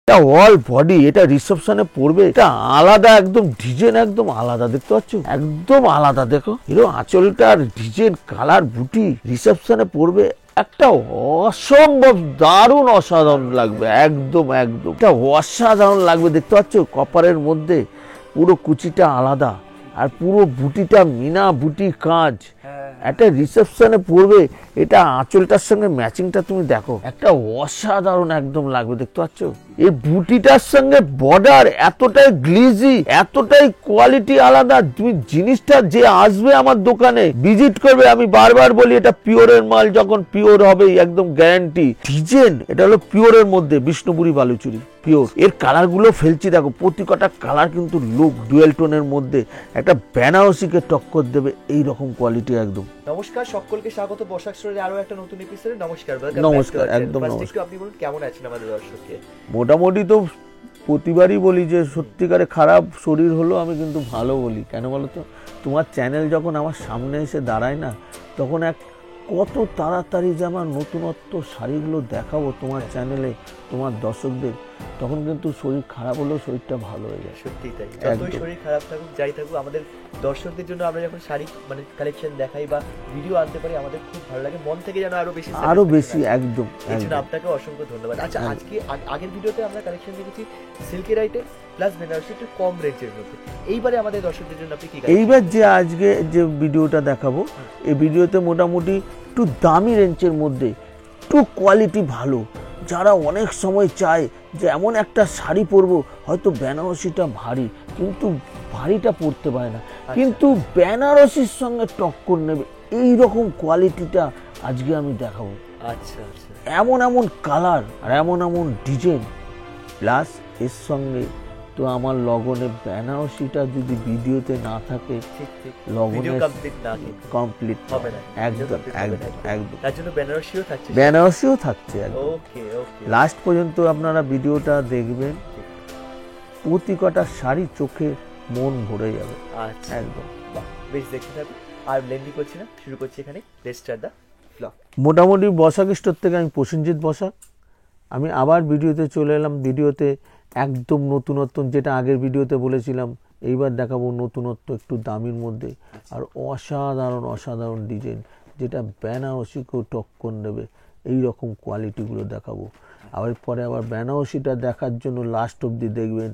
এটা all body, এটা রিসেপশনে পড়বে, এটা আলাদা একদম ডিজাইন, একদম আলাদা দেখতে পাচ্ছ, একদম আলাদা। দেখো এরকম আঁচলটার ডিজাইন, কালার, বুটি রিসেপশনে পড়বে, একটা অসম্ভব দারুণ অসাধারণ লাগবে, একদম একদম এটা অসাধারণ লাগবে। দেখতে পাচ্ছ কপারের মধ্যে পুরো কুচিটা আলাদা, আর পুরো বুটিটা মিনা বুটি কাজ, একটা রিসেপশনে পড়বে, এটা আঁচলটার সঙ্গে ম্যাচিংটা তুমি দেখো, একটা অসাধারণ একদম লাগবে। দেখতে পাচ্ছ এই বুটিটার সঙ্গে বর্ডার এতটাই গ্লিজি, এতটাই কোয়ালিটি আলাদা। তুমি জিনিসটা যে আসবে আমার দোকানে ভিজিট করবে, আমি বারবার বলি এটা পিওরের মাল, যখন পিওর হবে একদম গ্যারান্টি। ডিজাইন এটা হলো পিওরের মধ্যে বিষ্ণুপুরি বালুচুরি পিওর। এর কালার গুলো ফেলছি দেখো, প্রতি কটা কালার কিন্তু লুক ডুয়েল টোনের মধ্যে একটা বেনারসিকে টক্কর দেবে, এই রকম কোয়ালিটি একদম। নমস্কার সকলকে, স্বাগত বসাক স্টোরের আরো একটা নতুন এপিসোডে। নমস্কার, নমস্কার, একদম নমস্কার। আপনি বলুন কেমন আছেন আমাদের দর্শককে? মোটামুটি তো প্রতিবারই বলি যে সত্যিকারে খারাপ শরীর হলো আমি কিন্তু ভালো বলি, কেন বলো তো, তোমার চ্যানেল যখন আমার সামনে এসে দাঁড়ায় না, তখন এক কত তাড়াতাড়ি যে আমার নতুনত্ব শাড়িগুলো দেখাবো তোমার চ্যানেলে তোমার দর্শকদের, তখন কিন্তু শরীর খারাপ হলেও শরীরটা ভালো হয়ে যায়। সত্যি তাই, যতই শরীর খারাপ থাকুক যাই থাকুক, আমাদের দর্শকদের জন্য আমরা যখন শাড়ি মানে কালেকশন দেখাই বা ভিডিও আনতে পারি, আমাদের খুব ভালো লাগে, মন থেকে যেন আরো বেশি একদম। এই জন্য আপনাকে অসংখ্য ধন্যবাদ। আচ্ছা, আজকে আগের ভিডিওতে আমরা কালেকশন দেখেছি সিল্কের আইটেম প্লাস বেনারসি একটু কম রেঞ্জের মধ্যে। এইবারে আমাদের দর্শকদের জন্য আপনি কি এইবার যে আজকে যে ভিডিওটা দেখাবো, এই ভিডিওতে মোটামুটি একটু দামি রেঞ্জের মধ্যে, একটু কোয়ালিটি ভালো, যারা অনেক সময় চায় যে এমন একটা শাড়ি পরবো, হয়তো বেনারসিটা ভারী কিন্তু ভারীটা পরতে পারে না, কিন্তু বেনারসির সঙ্গে টক্কর নেবে, এই রকম কোয়ালিটিটা আজকে আমি দেখাবো। আচ্ছা আচ্ছা, এমন এমন কালার আর এমন এমন ডিজাইন, প্লাস এর সঙ্গে তো আমার লগনে বেনারসিটা যদি ভিডিওতে না থাকে, লগনে কমপ্লিট হবে না, একদম একদম একদম। তার জন্য বেনারসিও থাকছে। ওকে ওকে, লাস্ট পর্যন্ত আপনারা ভিডিওটা দেখবেন, প্রতি কটা শাড়ি চোখে মন ভরে যাবে। আচ্ছা একদম, বাহ, বেশ দেখতে থাকুন। আর লেন্দি করছি না, শুরু করছি এখানে। Let's start the blog. মোটামুটি বসাক স্টোর থেকে আমি প্রসেনজিৎ বসাক, আমি আবার ভিডিওতে চলে এলাম। ভিডিওতে একদম নতুনত্ব, যেটা আগের ভিডিওতে বলেছিলাম, এইবার দেখাবো নতুনত্ব একটু দামির মধ্যে, আর অসাধারণ অসাধারণ ডিজাইন, যেটা বেনারসিকেও টক্কর নেবে, এই রকম কোয়ালিটিগুলো দেখাবো। আবার পরে আবার বেনারসিটা দেখার জন্য লাস্ট অবধি দেখবেন,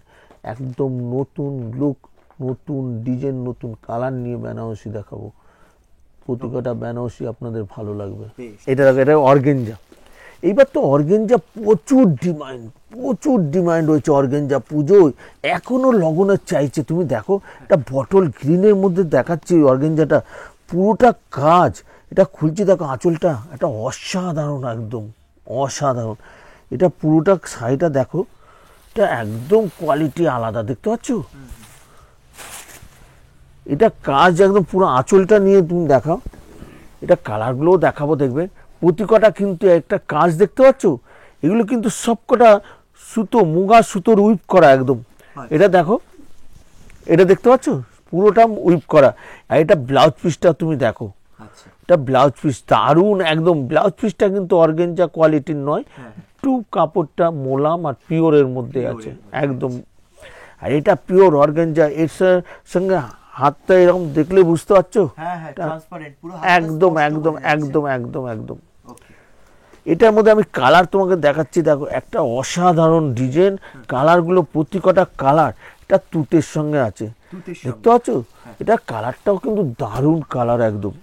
একদম নতুন লুক, নতুন ডিজাইন, নতুন কালার নিয়ে বেনারসি দেখাবো। প্রতিটা বেনারসি আপনাদের ভালো লাগবে। এটা অর্গেঞ্জা। এইবার তো অর্গেঞ্জা প্রচুর ডিমান্ড হয়েছে। অর্গেঞ্জা পুজোয় এখনো লগনের চাইছে। তুমি দেখো, একটা বটল গ্রিনের মধ্যে দেখাচ্ছি অর্গেঞ্জাটা, পুরোটা কাজ, এটা খুলছি দেখো আঁচলটা, এটা অসাধারণ, একদম অসাধারণ। এটা পুরোটা শাড়িটা দেখো, এটা একদম কোয়ালিটি আলাদা, দেখতে পাচ্ছ, এটা কাজ একদম পুরো আঁচলটা নিয়ে তুমি দেখাও। এটা কালারগুলোও দেখাবো, দেখবে প্রতি কটা কিন্তু একটা কাজ, দেখতে পাচ্ছ, এগুলো কিন্তু সব কটা সুতো, মুগা সুতোর উইপ করা একদম। এটা দেখো, এটা দেখতে পাচ্ছ পুরোটা উইপ করা। আর এটা ব্লাউজ পিসটা তুমি দেখো, এটা ব্লাউজ পিস দারুণ একদম। ব্লাউজ পিসটা কিন্তু অর্গেঞ্জা কোয়ালিটির নয়, একটু কাপড়টা মোলাম আর পিওরের মধ্যে আছে একদম। আর এটা পিওর অর্গেঞ্জা, এর সঙ্গে হাতটা এরকম দেখলে বুঝতে পারছো, একদম একদম একদম একদম একদম। এটার মধ্যে আমি কালার তোমাকে দেখাচ্ছি, দেখো একটা অসাধারণ ডিজাইন, কালারগুলো প্রতি কটা কালার, এটা তুতের সঙ্গে আছে, দেখতে পাচ্ছ, এটা কালারটাও কিন্তু দারুণ কালার একদম।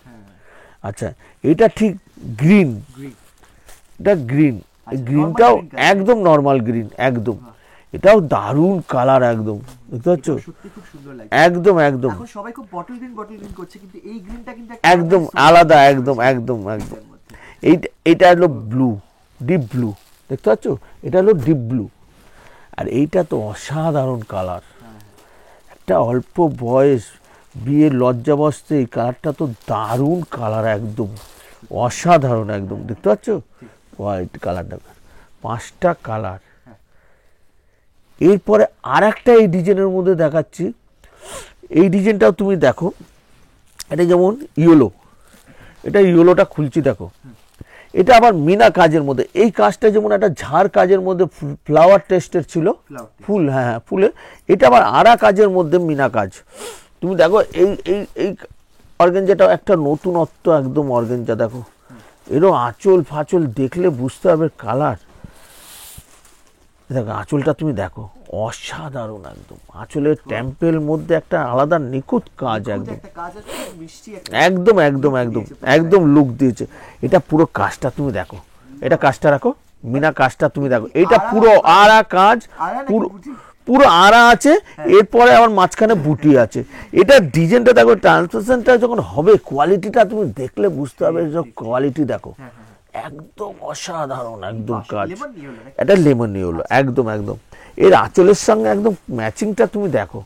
আচ্ছা, এটা ঠিক গ্রিন, এটা গ্রিন, এই গ্রিনটাও একদম নর্মাল গ্রিন একদম, এটাও দারুণ কালার একদম, দেখতে পাচ্ছ, একদম একদম একদম আলাদা, একদম একদম একদম। এইটা হলো ব্লু, ডিপ ব্লু, দেখতে পাচ্ছ, এটা হলো ডিপ ব্লু। আর এইটা তো অসাধারণ কালার, একটা অল্প বয়স, বিয়ের লজ্জাবস্তে এই কালারটা তো দারুণ কালার একদম, অসাধারণ একদম, দেখতে পাচ্ছ হোয়াইট কালারটা, 5টা কালার। এরপরে আর একটা এই ডিজাইনের মধ্যে দেখাচ্ছি, এই ডিজাইনটাও তুমি দেখো, এটা যেমন ইয়েলো, এটা ইয়েলোটা খুলছি দেখো, এটা আবার মিনা কাজের মধ্যে, এই কাজটা যেমন একটা ঝাড় কাজের মধ্যে ফ্লাওয়ার টেস্টের ছিল, ফুল, হ্যাঁ হ্যাঁ ফুলে, এটা আবার আড়া কাজের মধ্যে মিনা কাজ। তুমি দেখো এই এই এই অর্গানজাটা একটা নতুনত্ব একদম অর্গানজা, দেখো এরও আঁচল ফাচল দেখলে বুঝতে হবে কালার। দেখো আঁচলটা তুমি দেখো, অসাধারণ একদম, আঁচলের টেম্পেল মধ্যে একটা আলাদা নিখুঁত কাজ, একদম একদম একদম একদম একদম লুক দিয়েছে। এটা পুরো কাজটা তুমি দেখো, এটা কাজটা রাখো, মিনা কাজটা তুমি দেখো, এটা পুরো আড়া কাজ, পুরো পুরো আড়া আছে, এরপরে আবার মাঝখানে বুটি আছে। এটা ডিজাইনটা দেখো, ট্রান্সলেশনটা যখন হবে কোয়ালিটিটা তুমি দেখলে বুঝতে হবে, কোয়ালিটি দেখো একদম অসাধারণ একদম কাজ। এটা লেমন ইয়েলো একদম একদম, এর আঁচলের সঙ্গে একদম ম্যাচিংটা তুমি দেখো,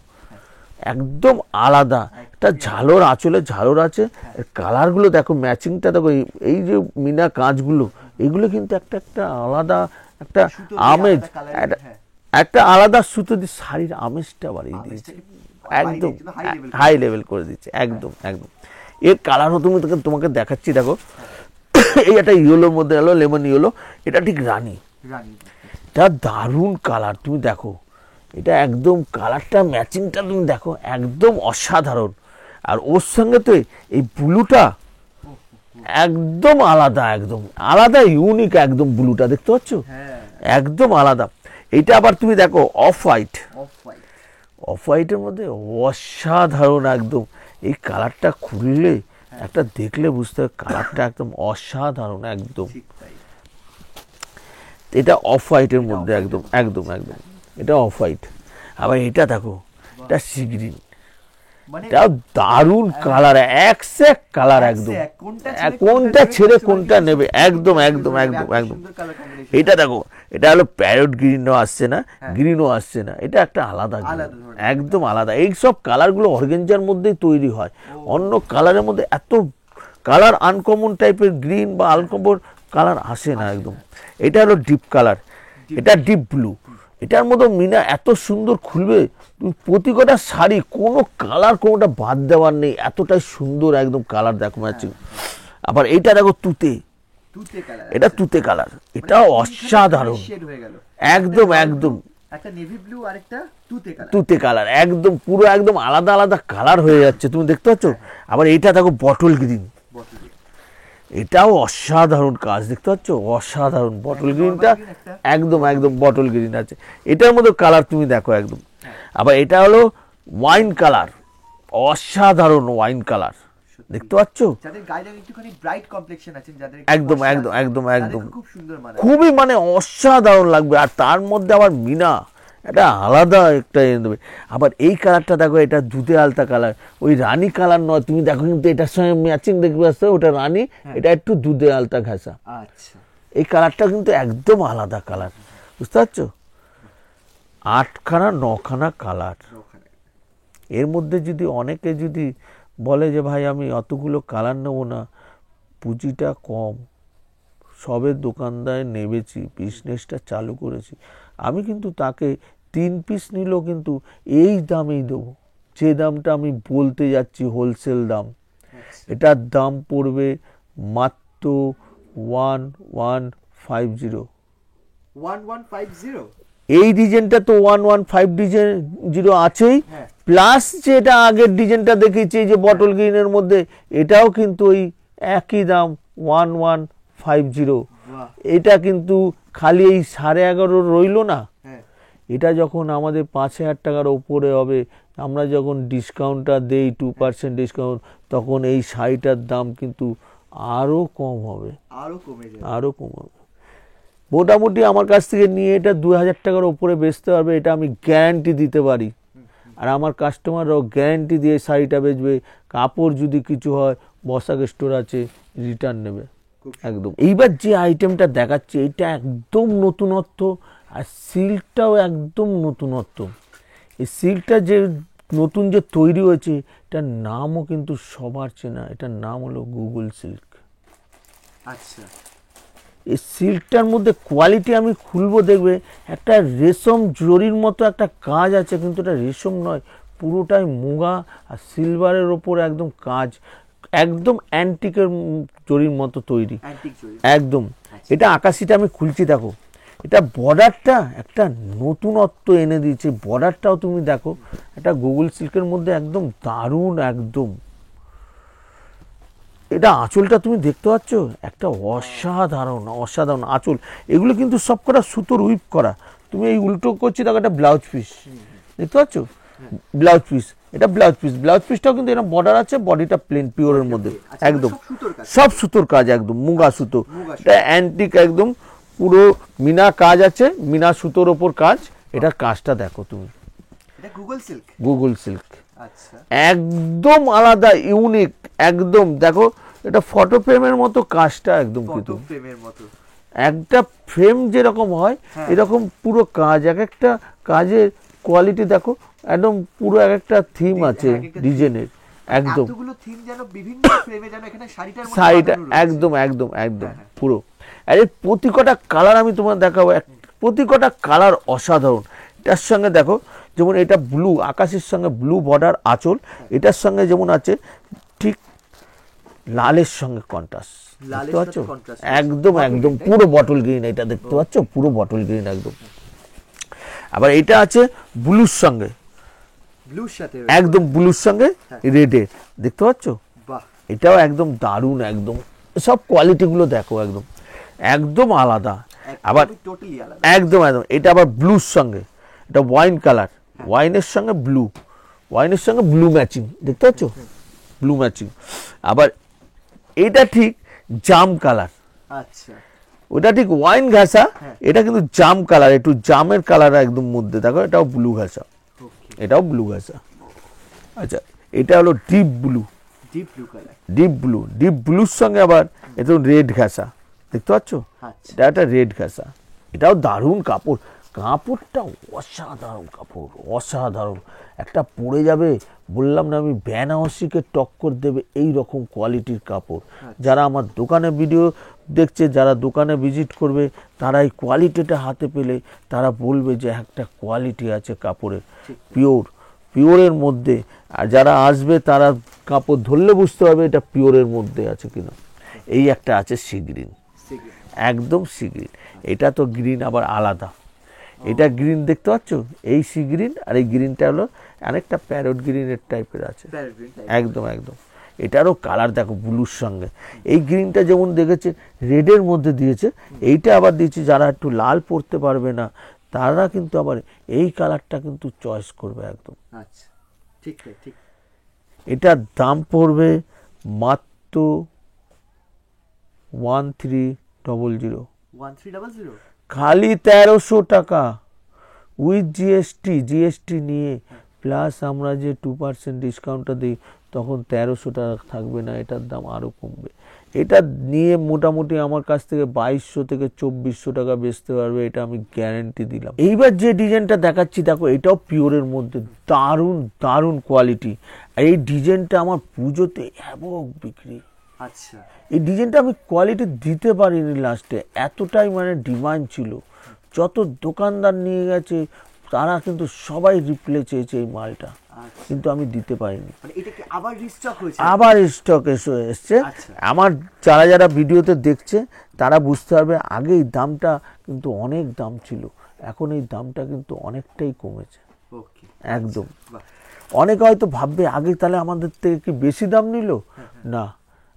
একদম আলাদা একটা ঝালর, আঁচলে ঝালর আছে, এর কালারগুলো দেখো, ম্যাচিংটা দেখো, এই যে মিনা কাজগুলো এগুলো কিন্তু একটা একটা আলাদা একটা আমেজ, একটা আলাদা সুতো দিয়ে শাড়ির আমেজটা বাড়িয়ে দিয়েছে, একদম হাই লেভেল করে দিচ্ছে, একদম একদম। এর কালারও তুমি তোমাকে দেখাচ্ছি, দেখো এই একটা ইয়েলোর মধ্যে এলো, লেমন ইয়েলো, এটা ঠিক রানী, এটা দারুণ কালার, তুমি দেখো এটা একদম কালারটা ম্যাচিংটা তুমি দেখো একদম অসাধারণ। আর ওর সঙ্গে তো এই ব্লুটা একদম আলাদা, একদম আলাদা ইউনিক, একদম ব্লুটা দেখতে পাচ্ছ, একদম আলাদা। এটা আবার তুমি দেখো অফ হোয়াইট, অফ হোয়াইটের মধ্যে অসাধারণ একদম, এই কালারটা খুললে একটা দেখলে বুঝতে হবে কালারটা একদম অসাধারণ একদম। এটা অফ হোয়াইটের মধ্যে একদম একদম একদম, এটা অফ হোয়াইট। আবার এটা দেখো, এটা সি গ্রিন, এটা দারুণ কালার, এক কালার একদম, কোনটা ছেড়ে কোনটা নেবে, একদম একদম একদম একদম। এটা দেখো, এটা হলো প্যারট গ্রিনও আসছে না, গ্রিনও আসছে না, এটা একটা আলাদা, একদম আলাদা। এই সব কালারগুলো অর্গানজার মধ্যেই তৈরি হয়, অন্য কালারের মধ্যে এত কালার আনকমন টাইপের গ্রিন বা আনকমন কালার আসে না একদম। এটা হলো ডিপ কালার, এটা ডিপ ব্লু, এটার মধ্যে মিনা এত সুন্দর খুলবে, তুমি প্রতি কটা শাড়ি কোনো কালার কোনোটা বাদ দেওয়ার নেই, এতটাই সুন্দর একদম কালার দেখো ম্যাচিং। আবার এইটা দেখো তুতে, এটা তুতে কালার, এটা অসাধারণ একদম একদম, তুতে কালার একদম পুরো একদম আলাদা আলাদা কালার হয়ে যাচ্ছে, তুমি দেখতে পাচ্ছ। আবার এইটা দেখো বটল গ্রিন, এটাও অসাধারণ কাজ, দেখতে পাচ্ছ অসাধারণ, বটল গ্রিনটা একদম একদম বটল গ্রিন আছে, এটার মধ্যে কালার তুমি দেখো একদম। আবার এটা হলো ওয়াইন কালার, অসাধারণ ওয়াইন কালার, দেখতে পাচ্ছ, একদম একদম একদম একদম খুবই মানে অসাধারণ লাগবে। আর তার মধ্যে আবার মিনা এটা আলাদা একটা দেবে। আবার এই কালারটা দেখো, এটা দুধে আলতা কালার, ওই রানী কালার নয়, তুমি দেখো কিন্তু এটার সঙ্গে ম্যাচিং দেখবে আসতে, ওটা রানী, এটা একটু দুধে আলতা ঘাসা, এই কালারটা কিন্তু একদম আলাদা কালার, বুঝতে পারছো, 8খানা 9খানা কালার। এর মধ্যে যদি অনেকে যদি বলে যে ভাই আমি অতগুলো কালার নেবো না, পুঁজিটা কম, সবে দোকানদারে নেবেছি, বিজনেসটা চালু করেছি, আমি কিন্তু তাকে 3 পিস নিলেও কিন্তু এই দামেই দেবো, যে দামটা আমি বলতে যাচ্ছি হোলসেল দাম, এটার দাম পড়বে মাত্র 1150। এই ডিজাইনটা তো 1150 আছেই, প্লাস যেটা আগের ডিজাইনটা দেখেছি যে বটল গ্রিনের মধ্যে, এটাও কিন্তু ওই একই দাম 1150। এটা কিন্তু খালি এই 11.5 রইল না, এটা যখন আমাদের 5000 টাকার ওপরে হবে, আমরা যখন ডিসকাউন্টটা দেই 2% ডিসকাউন্ট, তখন এই শাড়িটার দাম কিন্তু আরও কম হবে, আরও কম হবে। মোটামুটি আমার কাছ থেকে নিয়ে এটা 2000 টাকার ওপরে বেচতে পারবে, এটা আমি গ্যারান্টি দিতে পারি। আর আমার কাস্টমাররাও গ্যারান্টি দিয়ে শাড়িটা বেচবে, কাপড় যদি কিছু হয় বসাক স্টোর আছে, রিটার্ন নেবে একদম। এইবার যে আইটেমটা দেখাচ্ছি এটা একদম নতুনত্ব, আর সিল্কটাও একদম নতুনত্ব। এই সিল্কটা যে নতুন যে তৈরি হয়েছে, এটার নামও কিন্তু সবার চেনা, এটার নাম হলো গুগল সিল্ক। আচ্ছা, এই সিল্কটার মধ্যে কোয়ালিটি আমি খুলবো, দেখবে একটা রেশম জরির মতো একটা কাজ আছে, কিন্তু এটা রেশম নয়, পুরোটাই মুগা আর সিলভারের ওপর একদম কাজ, একদম অ্যান্টিকের জরির মতো তৈরি, অ্যান্টিক জরি। একদম। এটা আকাশিটা আমি খুলছি, দেখো এটা বর্ডারটা একটা নতুনত্ব এনে দিয়েছে। বর্ডারটাও তুমি দেখো, এটা গুগল সিল্কের মধ্যে একদম দারুণ একদম। এটা আঁচলটা তুমি দেখতে পাচ্ছ, একটা অসাধারণ অসাধারণ আঁচল। এগুলো কিন্তু সব কটা সুতোর উইপ করা। তুমি এই উল্টো করছি, দেখো একটা ব্লাউজ পিস দেখতে পাচ্ছ, ব্লাউজ পিস, এটা ব্লাউজ পিস। ব্লাউজ পিসটাও কিন্তু এটা বর্ডার আছে, বডিটা প্লেন পিওরের মধ্যে, আচ্ছা, একদম সব সুতোর কাজ। সব সুতোর কাজ, একদম মুগা সুতো। মুগা সুতো। এটা অ্যান্টিক একদম, পুরো মিনা কাজ আছে, মিনা সুতোর ওপর কাজ। এটার কাজটা দেখো তুমি, এটা গুগল সিল্ক। গুগল সিল্ক, আচ্ছা, একদম আলাদা ইউনিক একদম। দেখো এটা ফটো ফ্রেমের মতো কাজটা একদম, ফটো কিন্তু ফ্রেমের মতো। একটা ফ্রেম যেরকম হয় হ্যাঁ। এরকম পুরো কাজ, এক একটা কাজের কোয়ালিটি দেখো, একদম পুরো এক একটা থিম আছে এক একটা ডিজাইনের, একদম এতগুলো থিম যেন বিভিন্ন ফ্রেমে যেন এখানে শাড়িটার মধ্যে সাইডটা বাঁধানো রয়েছে। একদম একদম একদম পুরো। আর এর প্রতি কটা কালার আমি তোমার দেখাবো, প্রতি কটা কালার অসাধারণ। এটার সঙ্গে দেখো, যেমন এটা ব্লু, আকাশের সঙ্গে ব্লু বর্ডার আঁচল, এটার সঙ্গে যেমন আছে ঠিক লালের সঙ্গে কন্ট্রাস্ট, লালের দেখতে পাচ্ছ, সাথে contrast। একদম একদম পুরো বটল গ্রিন, এটা দেখতে পাচ্ছ পুরো বটল গ্রিন একদম। আবার এটা আছে ব্লুর সঙ্গে, ব্লুর সাথে। একদম ব্লুর সঙ্গে রেডের, দেখতে পাচ্ছ, বাহ, এটাও একদম দারুণ একদম। সব কোয়ালিটিগুলো দেখো একদম একদম আলাদা। আবার টোটালি আলাদা। একদম একদম এটা আবার ব্লুর সঙ্গে, এটা ওয়াইন কালার, ওয়াইনের সঙ্গে ব্লু, ওয়াইনের সঙ্গে ব্লু ম্যাচিং, দেখতে পাচ্ছ ব্লু ম্যাচিং। আবার এটা ঠিক জাম কালার, আচ্ছা, ওটা ঠিক ওয়াইন ঘাসা, এটা কিন্তু জাম কালার, একটু জামের কালার একদম মধ্যে, দেখো এটাও ব্লু ঘাসা, ওকে, এটাও ব্লু ঘাসা। আচ্ছা, এটা হলো deep blue, deep blue colour. Deep blue, deep ব্লুর সঙ্গে আবার একদম রেড ঘাসা, দেখতে পাচ্ছ, আচ্ছা, এটা একটা রেড ঘাসা। এটাও দারুণ কাপড়, কাপড়টা অসাধারণ কাপড়, অসাধারণ। একটা পরে যাবে, বললাম না আমি, বেনারসিকে টক্কর দেবে এই রকম কোয়ালিটির কাপড়। যারা আমার দোকানে ভিডিও দেখছে, যারা দোকানে ভিজিট করবে, তারা এই কোয়ালিটিটা হাতে পেলে তারা বলবে যে একটা কোয়ালিটি আছে কাপড়ের, পিওর, পিওরের মধ্যে। আর যারা আসবে তারা কাপড় ধরলে বুঝতে পারবে এটা পিওরের মধ্যে আছে কিনা। এই একটা আছে সি গ্রিন, একদম সি গ্রিন। এটা তো গ্রিন আবার আলাদা, এটা গ্রিন দেখতে পাচ্ছ, এই সি গ্রিন, আর এই গ্রিনটা হলো আরেকটা প্যারট গ্রিনের টাইপের আছে, একদম একদম। এটারও কালার দেখো ব্লুর সঙ্গে। এই গ্রিনটা যেমন দেখেছে রেডের মধ্যে দিয়েছে, এইটা আবার দিয়েছে যারা একটু লাল পরতে পারবে না, তারা কিন্তু আবার এই কালারটা কিন্তু চয়েস করবে একদম। আচ্ছা, ঠিক তাই, ঠিক। এটার দাম পড়বে মাত্র 1300, 1300। খালি 1300 টাকা উইথ জিএসটি, জিএসটি নিয়ে প্লাস আমরা যে 2% ডিসকাউন্টটা দিই, তখন 1300 টাকা থাকবে না, এটার দাম আরও কমবে। এটা নিয়ে মোটামুটি আমার কাছ থেকে 2200 থেকে 2400 টাকা বেচতে পারবে, এটা আমি গ্যারেন্টি দিলাম। এইবার যে ডিজাইনটা দেখাচ্ছি দেখো, এটাও পিওরের মধ্যে, দারুণ দারুণ কোয়ালিটি। এই ডিজাইনটা আমার পুজোতে ব্যাপক বিক্রি। আচ্ছা, এই ডিজাইনটা আমি কোয়ালিটি দিতে পারিনি লাস্টে, এতটাই মানে ডিমান্ড ছিল। যত দোকানদার নিয়ে গেছে তারা কিন্তু সবাই রিপ্লে চেয়েছে এই মালটা, কিন্তু আমি দিতে পারিনি। মানে এটা কি আবার রিস্টক হয়েছে? আবার স্টক এসছে। আচ্ছা। আমার যারা যারা ভিডিওতে দেখছে তারা বুঝতে পারবে, আগে এই দামটা কিন্তু অনেক দাম ছিল, এখন এই দামটা কিন্তু অনেকটাই কমেছে, ওকে, একদম। বাহ, অনেকে হয়তো ভাববে আগে তাহলে আমাদের থেকে কি বেশি দাম নিল, না,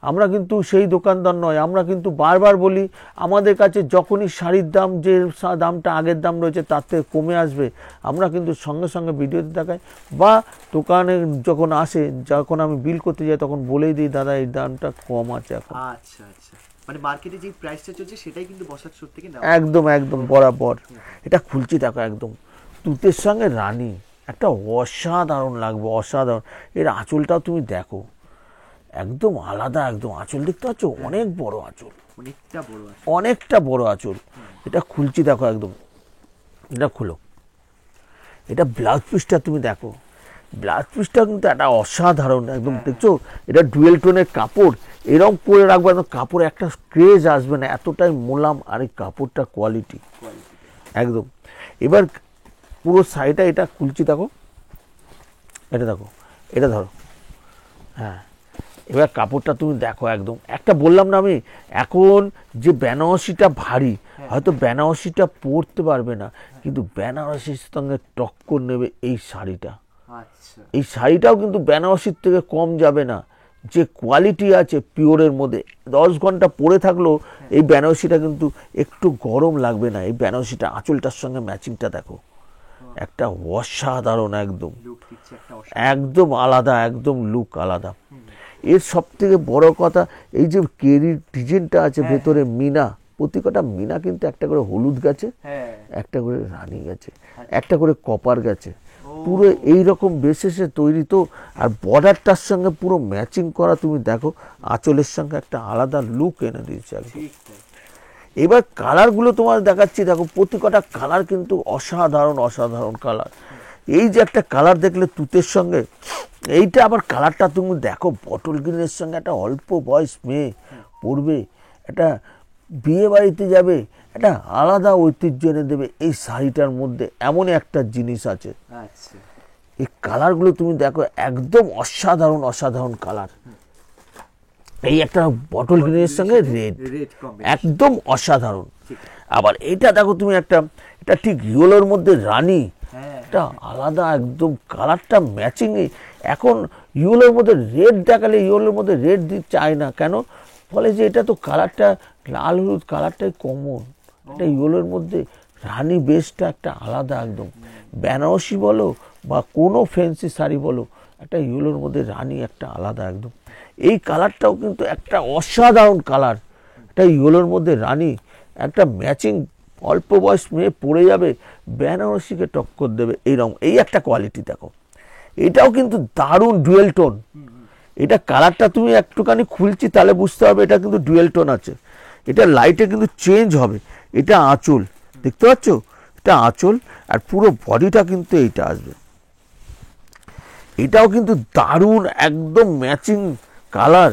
আমরা কিন্তু সেই দোকানদার নয়। আমরা কিন্তু বারবার বলি, আমাদের কাছে যখনই শাড়ির দাম, যে দামটা আগের দাম রয়েছে তার থেকে কমে আসবে, আমরা কিন্তু সঙ্গে সঙ্গে ভিডিওতে দেখাই, বা দোকানে যখন আসে, যখন আমি বিল করতে যাই তখন বলেই দিই, দাদা এই দামটা কম আছে এখন। আচ্ছা, আচ্ছা, মানে মার্কেটে যে প্রাইসটা চলছে সেটাই কিন্তু বসার শোর থেকে নেওয়া। একদম একদম বরাবর। এটা খুলছি দেখো, একদম তুতের সঙ্গে রানী, একটা অসাধারণ লাগবে, অসাধারণ। এর আঁচলটাও তুমি দেখো, একদম আলাদা, একদম আঁচল দেখতে পাচ্ছ, অনেক বড় আঁচল, অনেকটা বড় আছে। অনেকটা বড় আঁচল। এটা খুলছি দেখো একদম, এটা খুলো। এটা ব্লাউজ পিসটা তুমি দেখো, ব্লাউজ পিসটা কিন্তু একটা অসাধারণ একদম, দেখছো এটা ডুয়েল টোনের কাপড়, এরকম করে রাখবে একদম, কাপড়ে একটা ক্রেজ আসবে না, এতটাই মোলাম, আর এই কাপড়টা কোয়ালিটি একদম। এবার পুরো শাড়িটা এটা খুলছি দেখো, এটা দেখো, এটা ধরো, হ্যাঁ এবার কাপড়টা তুমি দেখো একদম, একটা বললাম না আমি, এখন যে বেনারসিটা ভারী, হয়তো বেনারসিটা পরতে পারবে না, কিন্তু বেনারসির সঙ্গে টক্কর নেবে এই শাড়িটা। আচ্ছা, এই শাড়িটাও কিন্তু বেনারসির থেকে কম যাবে না, যে কোয়ালিটি আছে পিওরের মধ্যে। 10 ঘন্টা পরে থাকলেও এই বেনারসিটা কিন্তু একটু গরম লাগবে না। এই বেনারসিটা আঁচলটার সঙ্গে ম্যাচিংটা দেখো, একটা অসাধারণ, একদম লুক দিচ্ছে একটা একদম আলাদা, একদম লুক আলাদা। এর সব থেকে বড় কথা, এই যে কেরির ডিজাইনটা আছে ভেতরে মিনা, প্রতিটা মিনা কিন্তু একটা করে হলুদ গেছে, হ্যাঁ একটা করে রানী গেছে, একটা করে কপার গেছে, পুরো এই রকম বেসেসে তৈরি তো। আর বর্ডারটার সঙ্গে পুরো ম্যাচিং করা, তুমি দেখো আঁচলের সঙ্গে একটা আলাদা লুক এনে দিয়েছে একদম। ঠিক তাই। এবার কালারগুলো তোমার দেখাচ্ছি, দেখো প্রতিটা কালার কিন্তু অসাধারণ, অসাধারণ কালার। এই যে একটা কালার দেখলে তুতের সঙ্গে, এইটা আবার কালারটা তুমি দেখো বটল গ্রিনের সঙ্গে একটা অল্প বয়স মেয়ে পরবে, একটা বিয়ে বাড়িতে যাবে, একটা আলাদা ঐতিহ্য এনে দেবে এই শাড়িটার মধ্যে। এমনই একটা জিনিস আছে। আচ্ছা, এই কালারগুলো তুমি দেখো একদম অসাধারণ, অসাধারণ কালার। এই একটা বটল গ্রিনের সঙ্গে রেড, রেড কম্বিনেশন একদম অসাধারণ। আবার এটা দেখো তুমি একটা, এটা ঠিক ইয়েলোর মধ্যে রানী, হ্যাঁ একটা আলাদা একদম কালারটা ম্যাচিং। এখন ইয়েলোর মধ্যে রেড দেখালে ইয়েলোর মধ্যে রেড চায় না, কেন বলে যে এটা তো কালারটা লাল হলুদ কালারটাই কমন, এটা ইয়েলোর মধ্যে রানী বেসটা একটা আলাদা একদম। বেনারসি বলো বা কোনো ফ্যান্সি শাড়ি বলো, একটা ইয়েলোর মধ্যে রানী একটা আলাদা একদম। এই কালারটাও কিন্তু একটা অসাধারণ কালার, একটা ইয়েলোর মধ্যে রানী, একটা ম্যাচিং অল্প বয়স মেয়ে পড়ে যাবে, বেনারসিকে টক্কর দেবে এইরকম। এই একটা কোয়ালিটি দেখো, এটাও কিন্তু দারুণ ডুয়েল টোন। এটা কালারটা তুমি একটুখানি খুলছি তাহলে বুঝতে হবে এটা কিন্তু ডুয়েল টোন আছে। এটা লাইটে কিন্তু চেঞ্জ হবে। এটা আঁচল, দেখতে পাচ্ছ, এটা আঁচল, আর পুরো বডিটা কিন্তু এইটা আসবে। এটাও কিন্তু দারুণ একদম ম্যাচিং কালার,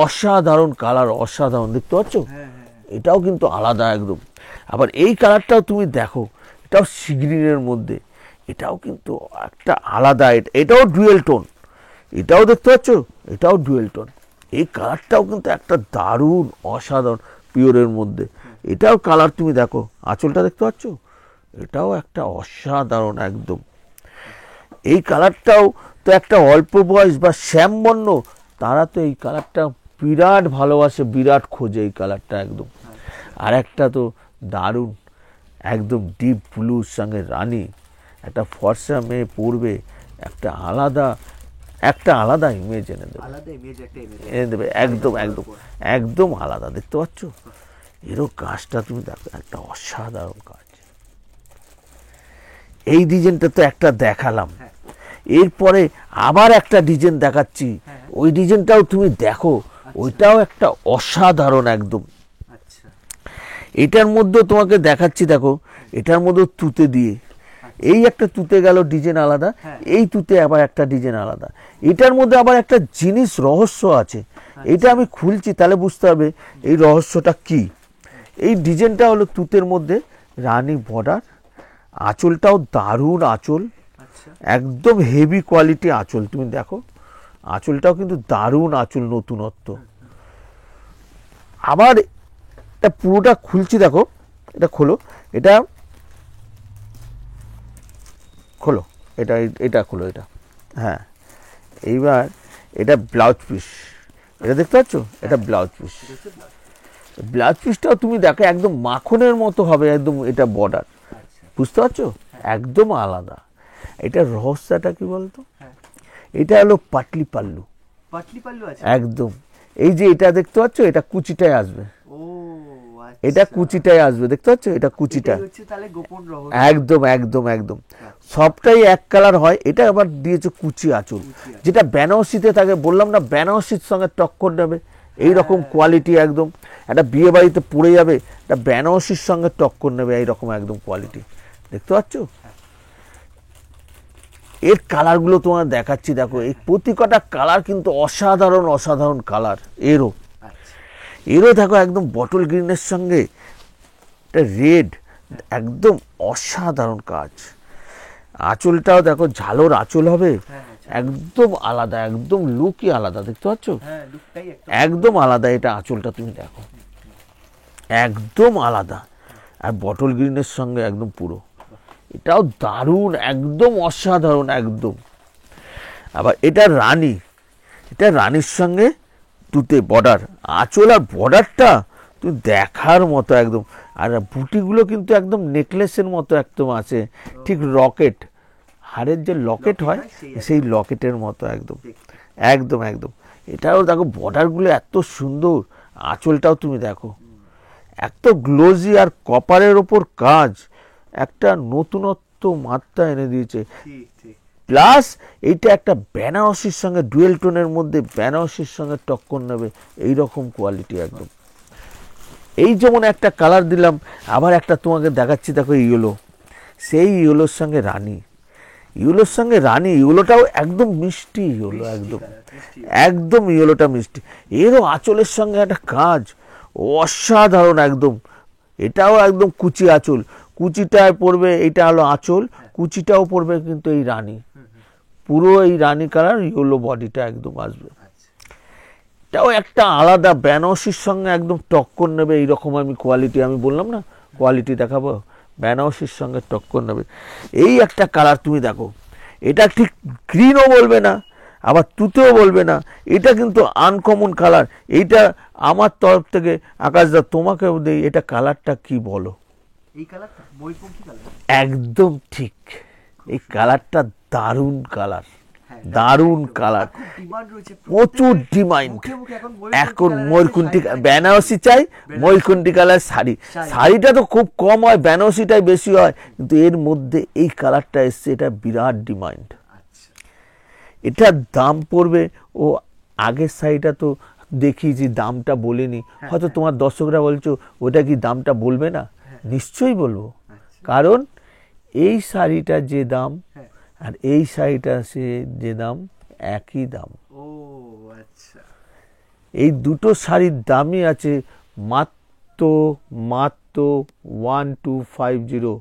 অসাধারণ কালার, অসাধারণ, দেখতে পাচ্ছ, এটাও কিন্তু আলাদা একদম। আবার এই কালারটাও তুমি দেখো, এটাও সিগ্রিনের মধ্যে, এটাও কিন্তু একটা আলাদা, এটাও ডুয়েল টোন, এটাও দেখতে পাচ্ছ, এটাও ডুয়েল টোন। এই কালারটাও কিন্তু একটা দারুণ অসাধারণ পিওরের মধ্যে। এটাও কালার তুমি দেখো, আঁচলটা দেখতে পাচ্ছ, এটাও একটা অসাধারণ একদম। এই কালারটাও তো একটা অল্প বয়স বা শ্যামবর্ণ, তারা তো এই কালারটা বিরাট ভালোবাসে, বিরাট খোঁজে এই কালারটা একদম। আর একটা তো দারুণ একদম ডিপ ব্লুর সঙ্গে রানী, একটা ফর্সা মেয়ে পরবে, একটা আলাদা ইমেজ এনে দেবে, আলাদা ইমেজ, একটা ইমেজ এনে দেবে একদম, একদম একদম আলাদা, দেখতে পাচ্ছ। এরও কাজটা তুমি দেখো, একটা অসাধারণ কাজ। এই ডিজাইনটা তো একটা দেখালাম, এরপরে আবার একটা ডিজাইন দেখাচ্ছি, ওই ডিজাইনটাও তুমি দেখো, ওইটাও একটা অসাধারণ একদম। আচ্ছা, এটার মধ্যে তোমাকে দেখাচ্ছি, দেখো এটার মধ্যে তুতে দিয়ে, এই একটা তুতে গেল ডিজাইন আলাদা, এই তুতে আবার একটা ডিজাইন আলাদা। এটার মধ্যে আবার একটা জিনিস রহস্য আছে, এটা আমি খুলছি তাহলে বুঝতে হবে এই রহস্যটা কি। এই ডিজাইনটা হলো তুতের মধ্যে রানী বর্ডার, আঁচলটাও দারুণ আঁচল, আচ্ছা, একদম হেভি কোয়ালিটি আঁচল, তুমি দেখো আঁচলটাও কিন্তু দারুণ আঁচল, নতুনত্ব। আবার এটা পুরোটা খুলছি, দেখো এটা খোলো, এটা খোলো, এটা খোলো, এটা হ্যাঁ। এইবার এটা ব্লাউজ পিস, এটা দেখতে পাচ্ছ, এটা ব্লাউজ পিস। ব্লাউজ পিসটাও তুমি দেখো একদম মাখনের মতো হবে একদম, এটা বর্ডার, বুঝতে পারছো, একদম আলাদা। এটা রহস্যটা কি বলতো, এটা হলো পাটলি পাল্লু, পাটলি পাল্লু আছে একদম। এই যে এটা দেখতে পাচ্ছ, এটা কুচিটায় আসবে, ও আচ্ছা, এটা কুচিটায় আসবে, দেখতে পাচ্ছ, এটা কুচিটা, এটাই হচ্ছে তাহলে গোপন রহস্য। একদম একদম একদম। সবটাই এক কালার হয়, এটা আবার দিয়েছে কুচি আঁচল, যেটা বেনারসিতে থাকে, বললাম না বেনারসির সঙ্গে টক্কর নেবে এইরকম কোয়ালিটি একদম। একটা বিয়ে বাড়িতে পড়ে যাবে, একটা বেনারসির সঙ্গে টক্কর নেবে এইরকম একদম কোয়ালিটি, দেখতে পাচ্ছ। এর কালারগুলো তোমার দেখাচ্ছি, দেখো এই প্রতিটা কালার কিন্তু অসাধারণ, অসাধারণ কালার। এরও দেখো একদম বটল গ্রিনের সঙ্গে একটা রেড, একদম অসাধারণ কাজ। আঁচলটাও দেখো ঝালোর আঁচল হবে, হ্যাঁ একদম আলাদা, একদম লুকই আলাদা, দেখতে পাচ্ছ? হ্যাঁ, লুকটাই একদম আলাদা। এটা আঁচলটা তুমি দেখো, একদম আলাদা। আর বটল গ্রিনের সঙ্গে একদম পুরো, এটাও দারুণ, একদম অসাধারণ একদম। আবার এটা রানী, এটা রানীর সঙ্গে তুতে বর্ডার, আঁচল আর বর্ডারটা তুমি দেখার মতো একদম। আর বুটিগুলো কিন্তু একদম নেকলেসের মতো একদম আছে, ঠিক রকেট, হাড়ের যে লকেট হয় সেই লকেটের মতো একদম, একদম একদম। এটাও দেখো বর্ডারগুলো এত সুন্দর, আঁচলটাও তুমি দেখো এত গ্লোজি, আর কপারের ওপর কাজ একটা নতুনত্ব মাত্রা এনে দিয়েছে। প্লাস এইটা একটা বেনারসির সঙ্গে ডুয়েল টোনের মধ্যে বেনারসির সঙ্গে টক্কর নেবে এই রকম কোয়ালিটি একদম। এই যেমন একটা কালার দিলাম, আবার একটা তোমাকে দেখাচ্ছি, দেখো ইয়েলো, সেই ইয়েলোর সঙ্গে রানী, ইয়েলোর সঙ্গে রানী, ইয়েলোটাও একদম মিষ্টি ইয়েলো, একদম একদম ইয়েলোটা মিষ্টি। এরও আঁচলের সঙ্গে একটা কাজ অসাধারণ একদম। এটাও একদম কুচি আঁচল, কুচিটায় পড়বে, এটা হলো আঁচল, কুচিটাও পড়বে কিন্তু এই রানী, পুরো এই রানী কালার ইয়েলো বডিটা একদম আসবে। এটাও একটা আলাদা বেনারসির সঙ্গে একদম টক্কর নেবে এইরকম। আমি কোয়ালিটি, আমি বললাম না কোয়ালিটি দেখাবো, বেনারসির সঙ্গে টক্কর নেবে। এই একটা কালার তুমি দেখো, এটা ঠিক গ্রিনও বলবে না আবার তুতেও বলবে না, এটা কিন্তু আনকমন কালার। এইটা আমার তরফ থেকে আকাশদা তোমাকেও দেই, এটা কালারটা কি বলো? এই কালারটা ময়ূরপঙ্খী কালার, একদম ঠিক। এই কালারটা দারুণ কালার, দারুণ কালার, প্রচুর ডিমান্ড এখন। ময়ূরকণ্ঠী বেনারসি চাই, ময়ূরকণ্ঠী কালার শাড়ি, শাড়িটা তো খুব কম হয়, বেনারসিটাই বেশি হয়, কিন্তু এর মধ্যে এই কালারটা এসছে, এটা বিরাট ডিমান্ড। এটার দাম পড়বে, ও আগের শাড়িটা তো দেখিয়েছি, দামটা বলিনি, হয়তো তোমার দর্শকরা বলছো ওটা কি দামটা বলবে না? নিশ্চয়ই বলবো, কারণ এই শাড়িটা যে দাম আর এই শাড়িটা সে যে দাম, একই দাম। ও আচ্ছা, এই দুটো শাড়ির দামই আছে মাত্র মাত্র 1250,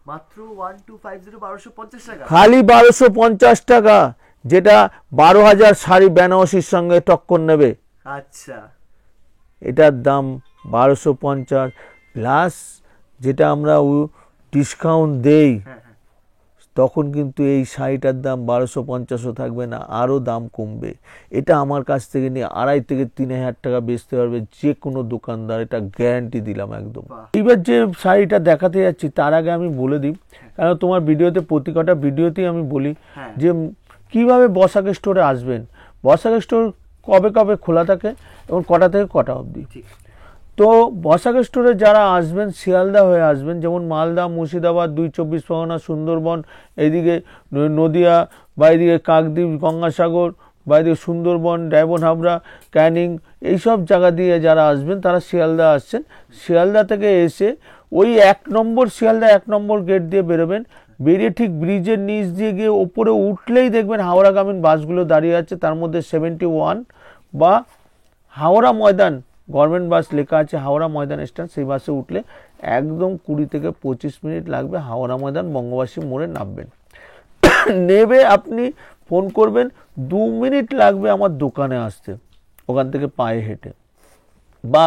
মাত্র 1250, 1250 টাকা, খালি 1250 টাকা, যেটা 12,000 শাড়ি বেনারসির সঙ্গে টক্কর নেবে। আচ্ছা, এটার দাম 1250, প্লাস যেটা আমরা ডিসকাউন্ট দেই, তখন কিন্তু এই শাড়িটার দাম 1250ও থাকবে না, আরও দাম কমবে। এটা আমার কাছ থেকে নিয়ে 2,500 থেকে 3,000 টাকা বেচতে পারবে যে কোনো দোকানদার, এটা গ্যারান্টি দিলাম একদম। এবার যে শাড়িটা দেখাতে যাচ্ছি তার আগে আমি বলে দিই, কারণ তোমার ভিডিওতে প্রতি কটা ভিডিওতেই আমি বলি যে কিভাবে বসাক স্টোরে আসবেন। বসাক স্টোর কবে কবে খোলা থাকে এবং কটা থেকে কটা অবধি। তো বসাক স্টোরে যারা আসবেন শিয়ালদা হয়ে আসবেন, যেমন মালদা, মুর্শিদাবাদ, 2 চব্বিশ পরগনা, সুন্দরবন, এইদিকে নদিয়া বা এইদিকে কাকদ্বীপ, গঙ্গাসাগর বা এইদিকে সুন্দরবন, ডায়মন্ড হাবড়া, ক্যানিং, এইসব জায়গা দিয়ে যারা আসবেন তারা শিয়ালদা আসছেন। শিয়ালদা থেকে এসে ওই 1 নম্বর শিয়ালদা 1 নম্বর গেট দিয়ে বেরোবেন, বেরিয়ে ঠিক ব্রিজের নিচ দিয়ে গিয়ে ওপরে উঠলেই দেখবেন হাওড়াগামী বাসগুলো দাঁড়িয়ে আছে, তার মধ্যে 71 বা হাওড়া ময়দান গভর্নমেন্ট বাস লেখা আছে, হাওড়া ময়দান স্ট্যান্ড, সেই বাসে উঠলে একদম 20 থেকে 25 মিনিট লাগবে, হাওড়া ময়দান বঙ্গবাসী মোড়ে নামবেন। নেবে আপনি ফোন করবেন, 2 মিনিট লাগবে আমার দোকানে আসতে, ওখান থেকে পায়ে হেঁটে। বা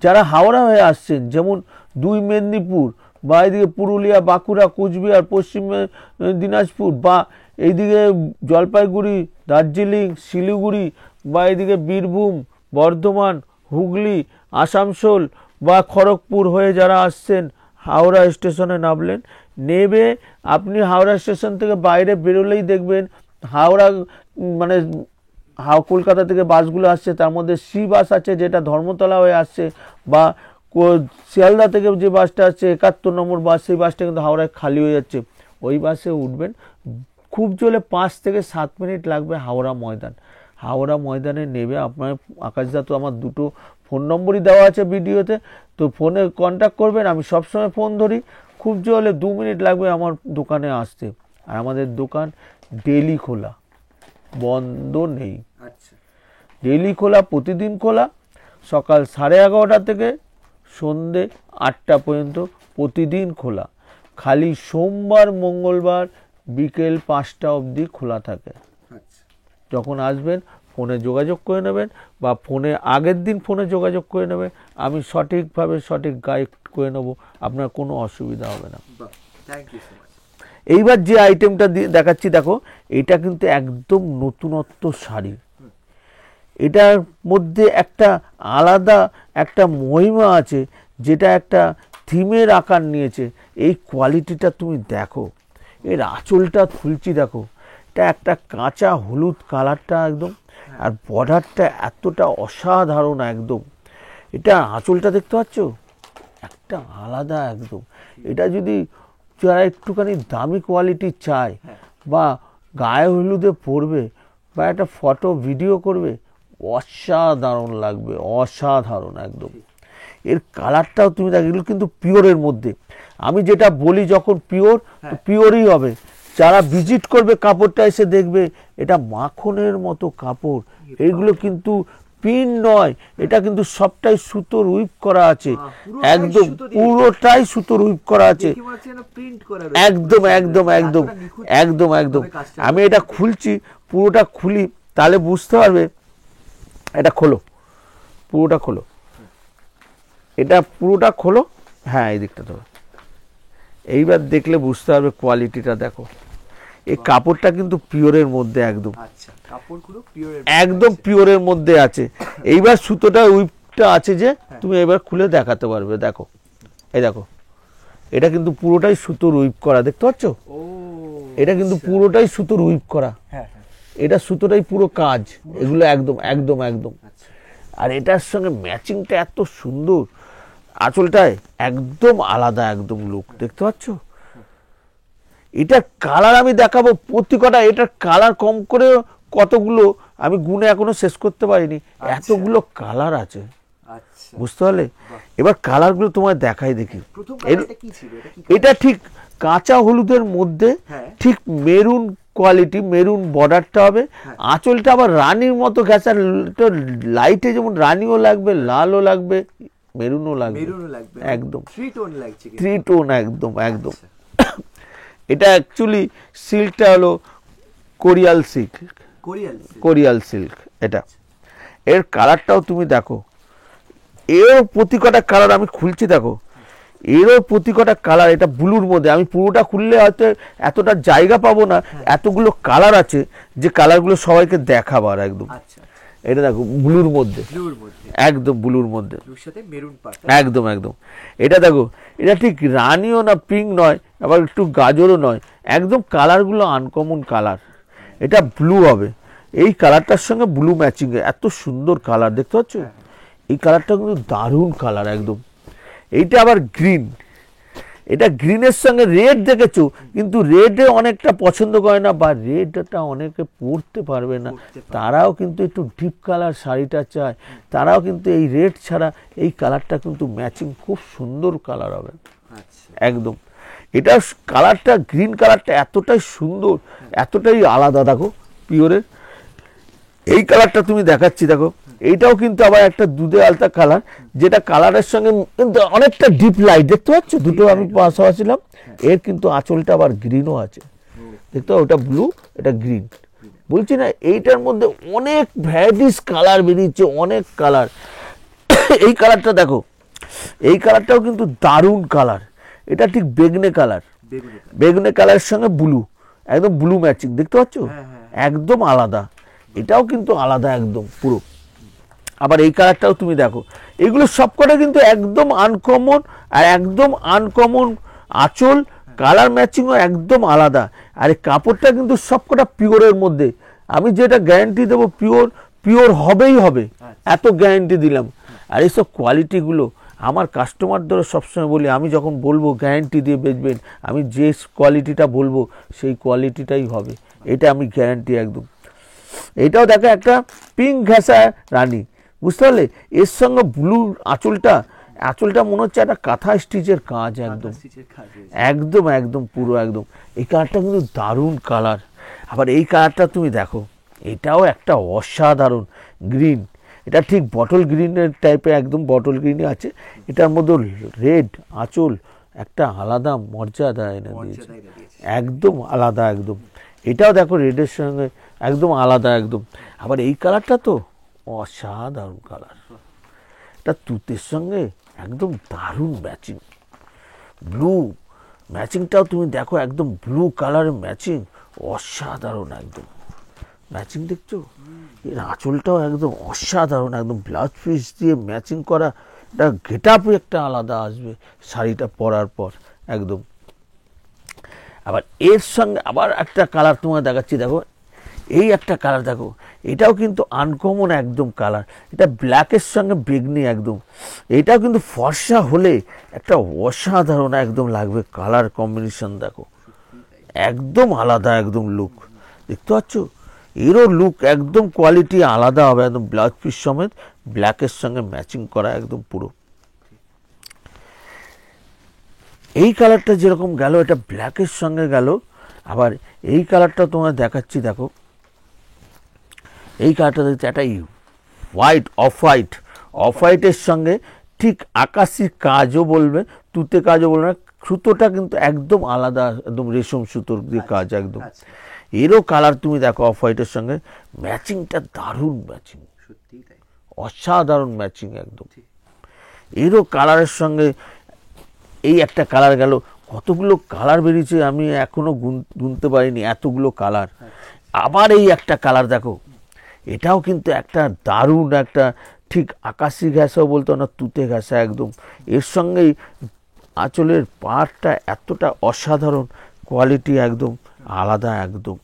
যারা হাওড়া হয়ে আসছেন, যেমন 2 মেদিনীপুর বা এইদিকে পুরুলিয়া, বাঁকুড়া, কোচবিহার, পশ্চিম দিনাজপুর বা এইদিকে জলপাইগুড়ি, দার্জিলিং, শিলিগুড়ি বা এইদিকে বীরভূম, বর্ধমান, হুগলি, আসানসোল বা খড়গপুর হয়ে যারা আসছেন, হাওড়া স্টেশনে নামলেন, নেবে আপনি হাওড়া স্টেশন থেকে বাইরে বেরোলেই দেখবেন হাওড়া মানে কলকাতা থেকে বাসগুলো আসছে, তার মধ্যে সি বাস আছে যেটা ধর্মতলা হয়ে আসছে, বা শিয়ালদা থেকে যে বাসটা আসছে 71 নম্বর বাস, সেই বাসটা কিন্তু হাওড়ায় খালি হয়ে যাচ্ছে, ওই বাসে উঠবেন। খুব জোরে 5 থেকে 7 মিনিট লাগবে হাওড়া ময়দান। হাওড়া ময়দানে নেবে আপনার আকাশদা, তো আমার 2টো ফোন নম্বরই দেওয়া আছে ভিডিওতে, তো ফোনে কন্ট্যাক্ট করবেন, আমি সবসময় ফোন ধরি। খুব জোরে 2 মিনিট লাগবে আমার দোকানে আসতে। আর আমাদের দোকান ডেলি খোলা, বন্ধ নেই। আচ্ছা, ডেলি খোলা, প্রতিদিন খোলা, সকাল 11:30 থেকে সন্ধে 8টা পর্যন্ত প্রতিদিন খোলা। খালি সোমবার, মঙ্গলবার বিকেল 5টা অবধি খোলা থাকে। আচ্ছা যখন আসবেন ফোনে যোগাযোগ করে নেবেন, বা ফোনে আগের দিন ফোনে যোগাযোগ করে নেবেন, আমি সঠিকভাবে সঠিক গাইড করে নেব, আপনার কোনো অসুবিধা হবে না। বাহ, থ্যাংক ইউ সো মাচ। এইবার যে আইটেমটা দেখাচ্ছি দেখো, এটা কিন্তু একদম নতুনত্ব শাড়ি। এটার মধ্যে একটা আলাদা একটা মহিমা আছে, যেটা একটা থিমের আকার নিয়েছে। এই কোয়ালিটিটা তুমি দেখো, এর আঁচলটা খুলছি দেখো, এটা একটা কাঁচা হলুদ কালারটা একদম, আর বর্ডারটা এতটা অসাধারণ একদম। এটা আঁচলটা দেখতে পাচ্ছ, একটা আলাদা একদম। এটা যদি যারা একটুখানি দামি কোয়ালিটি চায়, বা গায়ে হলুদে পরবে, বা একটা ফটো ভিডিও করবে, অসাধারণ লাগবে, অসাধারণ একদম। এর কালারটাও তুমি দেখো, এগুলো কিন্তু পিওরের মধ্যে। আমি যেটা বলি যখন পিওর, পিওরই হবে। যারা ভিজিট করবে কাপড়টা এসে দেখবে এটা মাখনের মতো কাপড়। এইগুলো কিন্তু পিন নয়, এটা কিন্তু সবটাই সুতোর উইপ করা আছে, একদম পুরোটাই সুতোর উইপ করা আছে, একদম একদম একদম একদম একদম। আমি এটা খুলছি, পুরোটা খুলি তাহলে বুঝতে পারবে। এটা খোলো, পুরোটা খোলো, এটা পুরোটা খোলো, হ্যাঁ এই দিকটা তো। এইবার দেখলে বুঝতে পারবে কোয়ালিটিটা দেখো। এই কাপড়টা কিন্তু পিওরের মধ্যে একদম, একদম পিওরের মধ্যে আছে। এইবার সুতোটা উইপটা আছে যে, তুমি এবার খুলে দেখাতে পারবে। দেখো, এই দেখো, এটা কিন্তু পুরোটাই সুতোর উইপ করা, দেখতে পাচ্ছ? এটা কিন্তু পুরোটাই সুতোর উইপ করা, এটা সুতোটাই পুরো কাজ, এগুলো একদম একদম একদম। আর এটার সঙ্গে ম্যাচিংটা এত সুন্দর, আঁচলটায় একদম আলাদা একদম লুক, দেখতে পাচ্ছ? এটার কালার আমি দেখাবো প্রতি কটা। এটার কালার কম করে কতগুলো আমি গুনে এখনো শেষ করতে পারিনি, এতগুলো কালার আছে, বুঝতে পারলে? এবার কালারগুলো তোমায় দেখাই দেখি। এটা ঠিক কাঁচা হলুদের মধ্যে, ঠিক মেরুন কোয়ালিটি, মেরুন বর্ডারটা হবে। আঁচলটা আবার রানীর মতো ঘেঁষা, লাইটে যেমন রানীও লাগবে, লালও লাগবে, মেরুনও লাগবে, একদম থ্রি টোন একদম একদম। এটা অ্যাকচুয়ালি সিল্কটা হলো কোরিয়াল সিল্ক, কোরিয়াল সিল্ক এটা। এর কালারটাও তুমি দেখো, এরও প্রতি কটা কালার আমি খুলছি দেখো, এরও প্রতি কটা কালার। এটা ব্লুর মধ্যে, আমি পুরোটা খুললে হয়তো এতটা জায়গা পাবো না, এতগুলো কালার আছে যে কালারগুলো সবাইকে দেখাবার একদম। এটা দেখো ব্লুর মধ্যে, একদম ব্লুর মধ্যে, একদম একদম। এটা দেখো, এটা ঠিক রানিও না, পিঙ্ক নয়, আবার একটু গাজরও নয়, একদম কালারগুলো আনকমন কালার। এটা ব্লু হবে, এই কালারটার সঙ্গে ব্লু ম্যাচিং, এত সুন্দর কালার, দেখতে পাচ্ছ? এই কালারটা কিন্তু দারুণ কালার একদম। এইটা আবার গ্রিন, এটা গ্রিনের সঙ্গে রেড দেখেছো, কিন্তু রেডে অনেকটা পছন্দ করে না, বা রেডটা অনেকে পরতে পারবে না, তারাও কিন্তু একটু ডিপ কালার শাড়িটা চায়, তারাও কিন্তু এই রেড ছাড়া এই কালারটা কিন্তু ম্যাচিং খুব সুন্দর কালার হবে একদম। এটা কালারটা, গ্রিন কালারটা এতটাই সুন্দর, এতটাই আলাদা, দেখো পিওরের। এই কালারটা তুমি দেখাচ্ছি দেখো, এইটাও কিন্তু আবার একটা দুধে আলতা কালার, যেটা কালারের সঙ্গে কিন্তু অনেকটা ডিপ লাইট, দেখতে পাচ্ছ? দুটো আমি পাশাপাশিলাম। এর কিন্তু আঁচলটা আবার গ্রিনও আছে, দেখতে পাও? ওটা ব্লু, এটা গ্রিন, বলছি না? এইটার মধ্যে অনেক ভ্যারাইটিস কালার বেরিয়েছে, অনেক কালার। এই কালারটা দেখো, এই কালারটাও কিন্তু দারুণ কালার। এটা ঠিক বেগনে কালার, বেগনে কালারের সঙ্গে ব্লু, একদম ব্লু ম্যাচিং, দেখতে পাচ্ছ? একদম আলাদা, এটাও কিন্তু আলাদা একদম পুরো। আবার এই কালারটাও তুমি দেখো, এগুলো সবকটা কিন্তু একদম আনকমন, আর একদম আনকমন আঁচল, কালার ম্যাচিংও একদম আলাদা। আর এই কাপড়টা কিন্তু সবকটা পিওরের মধ্যে। আমি যেটা গ্যারান্টি দেবো, পিওর, পিওর হবেই হবে, এত গ্যারান্টি দিলাম। আর এইসব কোয়ালিটিগুলো আমার কাস্টমারদের সবসময় বলি, আমি যখন বলবো গ্যারান্টি দিয়ে বেচবেন, আমি যে কোয়ালিটিটা বলবো সেই কোয়ালিটিটাই হবে, এটা আমি গ্যারান্টি একদম। এটাও দেখো একটা পিঙ্ক ঘেঁষা রানী, বুঝতে পারলে? এর সঙ্গে ব্লু আঁচলটা, আঁচলটা মনে হচ্ছে একটা কাঁথা স্টিচের কাজ, একদম একদম একদম পুরো একদম। এই কালারটা কিন্তু দারুণ কালার। আবার এই কালারটা তুমি দেখো, এটাও একটা অসাধারণ গ্রিন, এটা ঠিক বটল গ্রিনের টাইপের, একদম বটল গ্রিনই আছে। এটার মধ্যে রেড আঁচল, একটা আলাদা মর্যাদা এনে দিয়েছে, মর্যাদা এনে দিয়েছে। একদম আলাদা একদম। এটাও দেখো রেডের সঙ্গে একদম আলাদা একদম। আবার এই কালারটা তো অসাধারণ কালার, এটা তুতের সঙ্গে একদম দারুণ ম্যাচিং। ব্লু ম্যাচিংটাও তুমি দেখো, একদম ব্লু কালারের ম্যাচিং, অসাধারণ একদম ম্যাচিং। দেখছো এর আঁচলটাও একদম অসাধারণ, একদম ব্লাউজ পিস দিয়ে ম্যাচিং করা, এটা গেট আপই একটা আলাদা আসবে শাড়িটা পরার পর একদম। আবার এর সঙ্গে আবার একটা কালার তোমার দেখাচ্ছি, দেখো এই একটা কালার দেখো, এটাও কিন্তু আনকমন একদম কালার, এটা ব্ল্যাকের সঙ্গে বেগনি একদম। এটাও কিন্তু ফর্সা হলে একটা অসাধারণ একদম লাগবে কালার কম্বিনেশন, দেখো একদম আলাদা একদম লুক, দেখতে পাচ্ছ এরও লুক একদম কোয়ালিটি আলাদা হবে একদম, ব্লাউজ পিস সমেত ব্ল্যাকের সঙ্গে ম্যাচিং করা একদম পুরো। এই কালারটা যেরকম গেল, এটা ব্ল্যাকের সঙ্গে গেল। আবার এই কালারটা তোমার দেখাচ্ছি, দেখো এই কালারটা দেখছি একটা হোয়াইট, অফ হোয়াইটের সঙ্গে ঠিক আকাশি কাজও বলবে, তুতে কাজও বলবে না, সুতোটা কিন্তু একদম আলাদা, একদম রেশম সুতোর দিয়ে কাজ একদম। এরও কালার তুমি দেখো অফ হোয়াইটের সঙ্গে ম্যাচিংটা দারুণ ম্যাচিং, সত্যিই তাই, অসাধারণ ম্যাচিং একদম। এরও কালারের সঙ্গে এই একটা কালার গেল, কতগুলো কালার বেরিয়েছে আমি এখনো গুনতে পারিনি, এতগুলো কালার। আবার এই একটা কালার দেখো, এটাও কিন্তু একটা দারুণ একটা, ঠিক আকাশি ঘাসাও বলতো না, তুতে ঘাসা একদম। এর সঙ্গেই আঁচলের পাড়টা এতটা অসাধারণ কোয়ালিটি, একদম আলাদা একদম।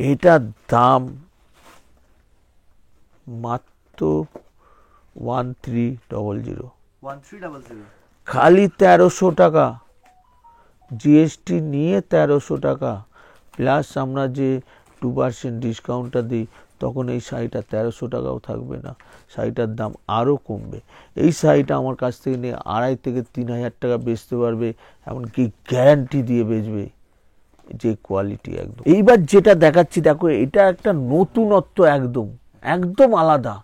এটার দাম মাত্র 1300, 1300, খালি 1300 টাকা, জিএসটি নিয়ে 1300 টাকা, প্লাস আমরা যে 2% ডিসকাউন্টটা দিই, তখন এই শাড়িটা 1300 টাকাও থাকবে না, শাড়িটার দাম আরও কমবে। এই শাড়িটা আমার কাছ থেকে নিয়ে 2500 থেকে 3000 টাকা বেচতে পারবে, এমনকি গ্যারান্টি দিয়ে বেচবে, যে কোয়ালিটি একদম। এইবার যেটা দেখাচ্ছি দেখো, এটা একটা নতুনত্ব একদম, একদম আলাদা।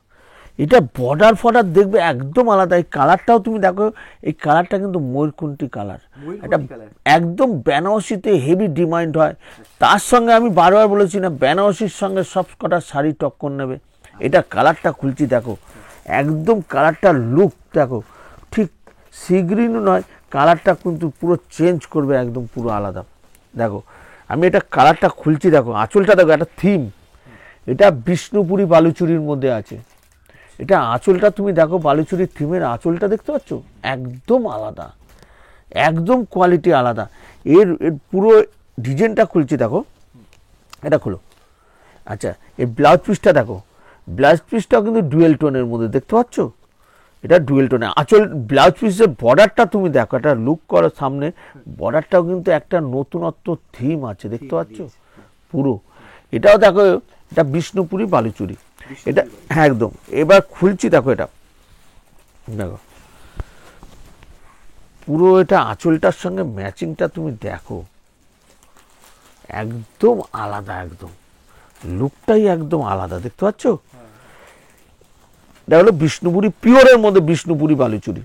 এটা বর্ডার ফর্ডার দেখবে একদম আলাদা। এই কালারটাও তুমি দেখো, এই কালারটা কিন্তু ময়ূরকণ্ঠী কালার, এটা একদম বেনারসিতে হেভি ডিমান্ড হয়। তার সঙ্গে আমি বারবার বলেছি না, বেনারসির সঙ্গে সব কটা শাড়ি টক্কর নেবে। এটা কালারটা খুলছি দেখো, একদম কালারটা লুক দেখো, ঠিক সি গ্রিনও নয়, কালারটা কিন্তু পুরো চেঞ্জ করবে একদম, পুরো আলাদা। দেখো আমি এটা কালারটা খুলছি, দেখো আঁচলটা দেখো, একটা থিম, এটা বিষ্ণুপুরি বালুচুরির মধ্যে আছে। এটা আঁচলটা তুমি দেখো, বালুচুরির থিমের আঁচলটা দেখতে পাচ্ছ, একদম আলাদা, একদম কোয়ালিটি আলাদা। এর পুরো ডিজাইনটা খুলছি দেখো, এটা খুলো। আচ্ছা এর ব্লাউজ পিসটা দেখো, ব্লাউজ পিসটাও কিন্তু ডুয়েল টোনের মধ্যে, দেখতে পাচ্ছ এটা ডুয়েল টোনে। আঁচল ব্লাউজ পিসের বর্ডারটা তুমি দেখো, এটা লুক করো সামনে, বর্ডারটাও কিন্তু একটা নতুনত্ব থিম আছে, দেখতে পাচ্ছ পুরো। এটাও দেখো, এটা বিষ্ণুপুরি বালুচুরি, এটা হ্যাঁ একদম। এবার খুলছি দেখো, এটা দেখো পুরো, এটা আঁচলটার সঙ্গে ম্যাচিংটা তুমি দেখো, একদম আলাদা, একদম লুকটাই একদম আলাদা, দেখতে পাচ্ছ। এটা হলো বিষ্ণুপুরি পিওরের মধ্যে বিষ্ণুপুরি বালুচুরি।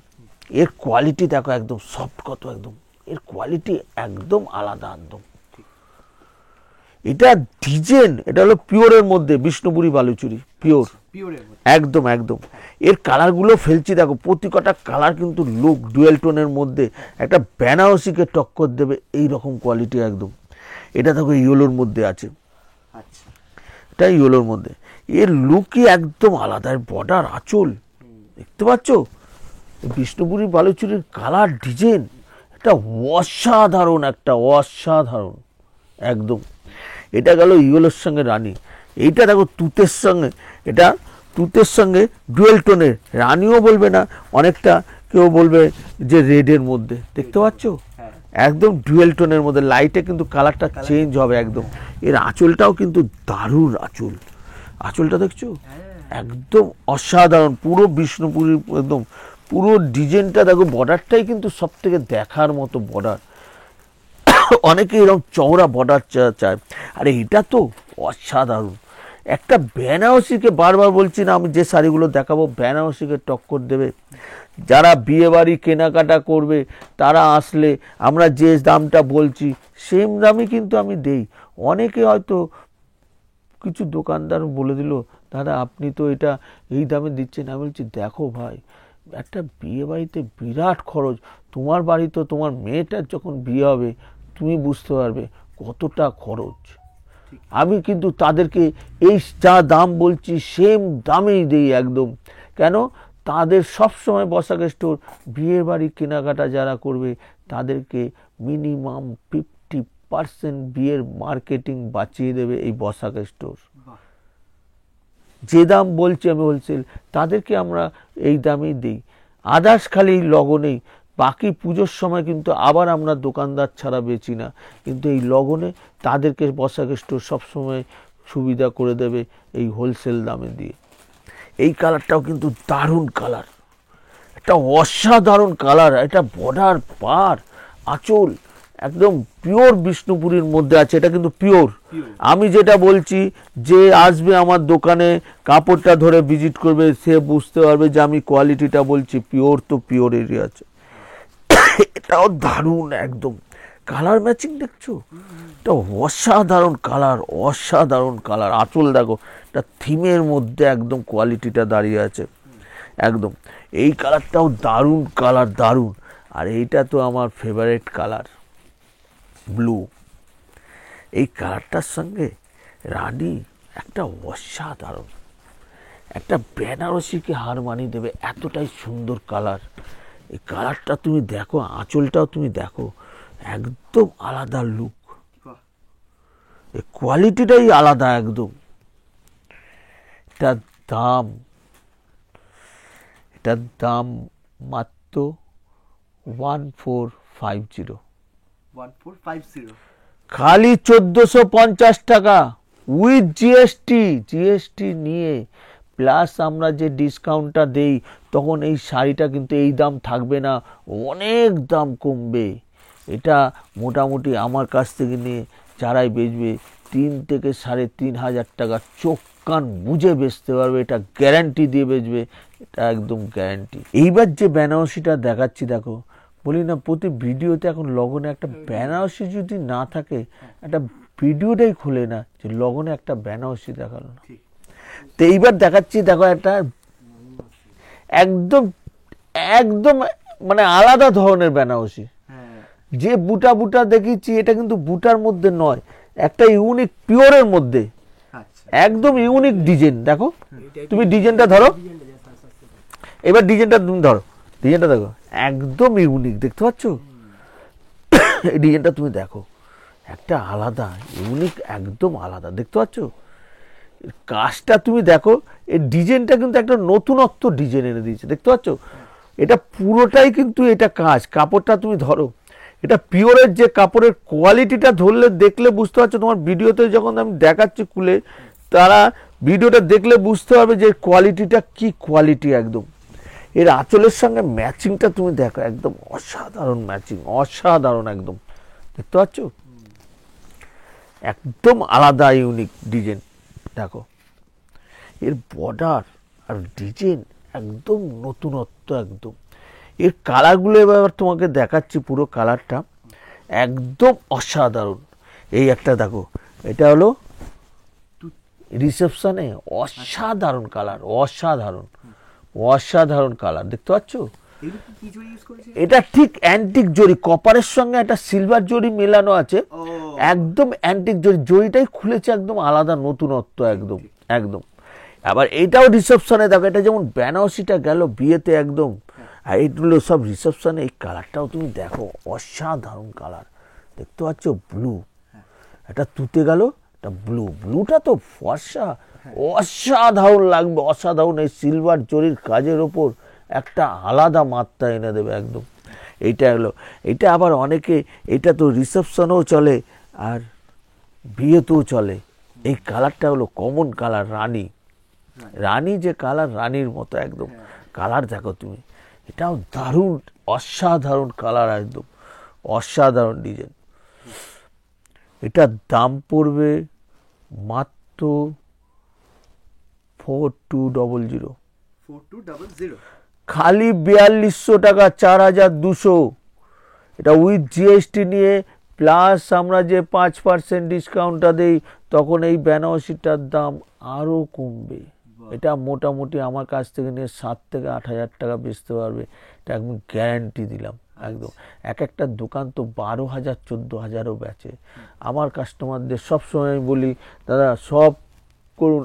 এর কোয়ালিটি দেখো, একদম সফট কত একদম, এর কোয়ালিটি একদম আলাদা একদম। এটা ডিজাইন, এটা হলো পিওরের মধ্যে বিষ্ণুপুরি বালুচুরি, পিওর একদম একদম। এর কালারগুলো ফেলছি দেখো, প্রতি কটা কালার কিন্তু লুক ডুয়েল টোনের মধ্যে একটা বেনারসিকে টক্কর দেবে, এই রকম কোয়ালিটি একদম। এটা দেখো ইয়েলোর মধ্যে আছে, এটা ইয়েলোর মধ্যে, এর লুকই একদম আলাদা। এর বর্ডার আঁচল দেখতে পাচ্ছ, বিষ্ণুপুরি বালুচুরির কালার ডিজাইন, এটা অসাধারণ, একটা অসাধারণ একদম। এটা গেল ইয়েলোর সঙ্গে রানী। এইটা দেখো তুতের সঙ্গে, এটা তুতের সঙ্গে ডুয়েল টোনের, রানীও বলবে না, অনেকটা কেউ বলবে যে রেডের মধ্যে, দেখতে পাচ্ছ একদম ডুয়েল টোনের মধ্যে। লাইটে কিন্তু কালারটা চেঞ্জ হবে একদম। এর আঁচলটাও কিন্তু দারুণ আঁচল, আঁচলটা দেখছো একদম অসাধারণ, পুরো বিষ্ণুপুরি একদম পুরো ডিজাইনটা দেখো, বর্ডারটাই কিন্তু সব থেকে দেখার মতো বর্ডার। অনেকে এরকম চওড়া বর্ডার চায়, আর এটা তো অসাধারণ, একটা বেনারসিকে বারবার বলছি না, আমি যে শাড়িগুলো দেখাবো বেনারসিকে টক্কর দেবে। যারা বিয়ে বাড়ি কেনাকাটা করবে তারা আসলে আমরা যে দামটা বলছি সেম দামই কিন্তু আমি দেই। অনেকে হয়তো কিছু দোকানদার বলে দিল দাদা আপনি তো এটা এই দামে দিচ্ছেন, আমি বলছি দেখো ভাই একটা বিয়ে বাড়িতে বিরাট খরচ, তোমার বাড়ি তো তোমার মেয়েটার যখন বিয়ে হবে তুমি বুঝতে পারবে কতটা খরচ। আমি কিন্তু তাদেরকে এই যা দাম বলছি সেম দামেই দিই একদম। কেন? তাদের সব সময় বসাক স্টোর বিয়ে বাড়ি কেনাকাটা যারা করবে তাদেরকে মিনিমাম 50% বিয়ের মার্কেটিং বাঁচিয়ে দেবে এই বসাক স্টোর। যে দাম বলছি আমি হোলসেল, তাদেরকে আমরা এই দামেই দিই। আদার্স খালি লগনেই, বাকি পুজোর সময় কিন্তু আবার আমরা দোকানদার ছাড়া বেচি না, কিন্তু এই লগনে তাদেরকে বসাক স্টোর সবসময় সুবিধা করে দেবে এই হোলসেল দামে দিয়ে। এই কালারটাও কিন্তু দারুণ কালার, একটা অসাধারণ কালার। এটা বর্ডার পার আঁচল একদম পিওর বিষ্ণুপুরীর মধ্যে আছে, এটা কিন্তু পিওর। আমি যেটা বলছি যে আসবে আমার দোকানে কাপড়টা ধরে ভিজিট করবে সে বুঝতে পারবে যে আমি কোয়ালিটিটা বলছি পিওর তো পিওরেরই আছে। এটাও দারুণ একদম কালার ম্যাচিং, দেখছো এটা অসাধারণ কালার, অসাধারণ কালার। আঁচল দেখো এটা থিমের মধ্যে একদম কোয়ালিটিটা দাঁড়িয়ে আছে একদম। এই কালারটাও দারুণ কালার, দারুণ। আর এইটা তো আমার ফেভারিট কালার ব্লু। এই কালারটার সঙ্গে রানী একটা অসাধারণ, একটা বেনারসিকে হার মানিয়ে দেবে, এতটাই সুন্দর কালার। এই কালারটা তুমি দেখো, আঁচলটাও তুমি দেখো, একদম আলাদা লুক, এই কোয়ালিটিটাই আলাদা একদম। এটার দাম মাত্র 1450, খালি 1450 টাকা উইথ জিএসটি নিয়ে প্লাস আমরা যে ডিসকাউন্টটা দেই তখন এই শাড়িটা কিন্তু এই দাম থাকবে না, অনেক দাম কমবে। এটা মোটামুটি আমার কাছ থেকে নিয়ে যারাই বেচবে 3 থেকে 3,500 টাকা চোখ কান বুঝে বেচতে পারবে, এটা গ্যারান্টি দিয়ে বেচবে, এটা একদম গ্যারান্টি। এইবার যে বেনারসিটা দেখাচ্ছি দেখো, বলি না প্রতি ভিডিওতে এখন লগনে একটা বেনারসি যদি না থাকে একটা ভিডিওটাই খুলে না যে লগনে একটা বেনারসি দেখালো না। তো এইবার দেখাচ্ছি দেখো একটা একদম একদম মানে আলাদা ধরনের বেনারসি। যে বুটা বুটা দেখিয়েছি এটা কিন্তু বুটার মধ্যে নয়, একটা ইউনিক পিওরের মধ্যে একদম ইউনিক ডিজাইন। দেখো তুমি ডিজাইনটা ধরো, এবার ডিজাইনটা তুমি ধরো, ডিজাইনটা দেখো একদম ইউনিক, দেখতে পাচ্ছ এই ডিজাইনটা তুমি দেখো একটা আলাদা ইউনিক একদম আলাদা, দেখতে পাচ্ছ কাজটা তুমি দেখো, এই ডিজাইনটা কিন্তু একটা নতুনত্ব ডিজাইন এনে দিয়েছে, দেখতে পাচ্ছ এটা পুরোটাই কিন্তু এটা কাজ। কাপড়টা তুমি ধরো, এটা পিওরের যে কাপড়ের কোয়ালিটিটা ধরলে দেখলে বুঝতে পারছো, তোমার ভিডিওতে যখন আমি দেখাচ্ছি খুলে তারা ভিডিওটা দেখলে বুঝতে পারবে যে কোয়ালিটিটা কি কোয়ালিটি একদম। এর আঁচলের সঙ্গে ম্যাচিংটা তুমি দেখো একদম অসাধারণ ম্যাচিং, অসাধারণ একদম, দেখতে পাচ্ছ একদম আলাদা ইউনিক ডিজাইন। দেখো এর বর্ডার আর ডিজাইন একদম নতুনত্ব একদম। এর কালারগুলো এবার তোমাকে দেখাচ্ছি, পুরো কালারটা একদম অসাধারণ। এই একটা দেখো, এটা হলো রিসেপশনে অসাধারণ কালার, অসাধারণ অসাধারণ কালার, দেখতে পাচ্ছ এটা ঠিক অ্যান্টিক জরি, কপারের সঙ্গে একটা সিলভার জরি মেলানো আছে, একদম অ্যান্টিক জরি, জরিটাই খুলেছে একদম আলাদা নতুনত্ব একদম একদম। আবার এটাও রিসেপশনে দেখো, এটা যেমন বেনারসিটা গেল বিয়েতে একদম, আর এইগুলো সব রিসেপশনে। এই কালারটাও তুমি দেখো অসাধারণ কালার, দেখতে পাচ্ছ ব্লু, এটা তুতে গেল, এটা ব্লু, ব্লুটা তো ফর্সা অসাধারণ লাগবে, অসাধারণ। এই সিলভার জরির কাজের ওপর একটা আলাদা মাত্রা এনে দেবে একদম। এইটা হলো, এটা আবার অনেকে এটা তো রিসেপশনেও চলে আর বিয়েতেও চলে। এই কালারটা হলো কমন কালার, রানী, রানী যে কালার রানীর মতো একদম কালার। দেখো তুমি এটাও দারুণ অসাধারণ কালার, একদম অসাধারণ ডিজাইন। এটার দাম পড়বে মাত্র 4200, 4200 খালি 4200 টাকা, 4200। এটা উইথ জিএসটি নিয়ে প্লাস আমরা যে 5% ডিসকাউন্টটা দেই, তখন এই বেনারসিটার দাম আরও কমবে। এটা মোটামুটি আমার কাছ থেকে নিয়ে 7 থেকে 8 হাজার টাকা বেচতে পারবে, এটা একদম গ্যারান্টি দিলাম একদম। এক একটা দোকান তো 12,000 14,000ও বেচে। আমার কাস্টমারদের সবসময় আমি বলি, দাদা সব করুন,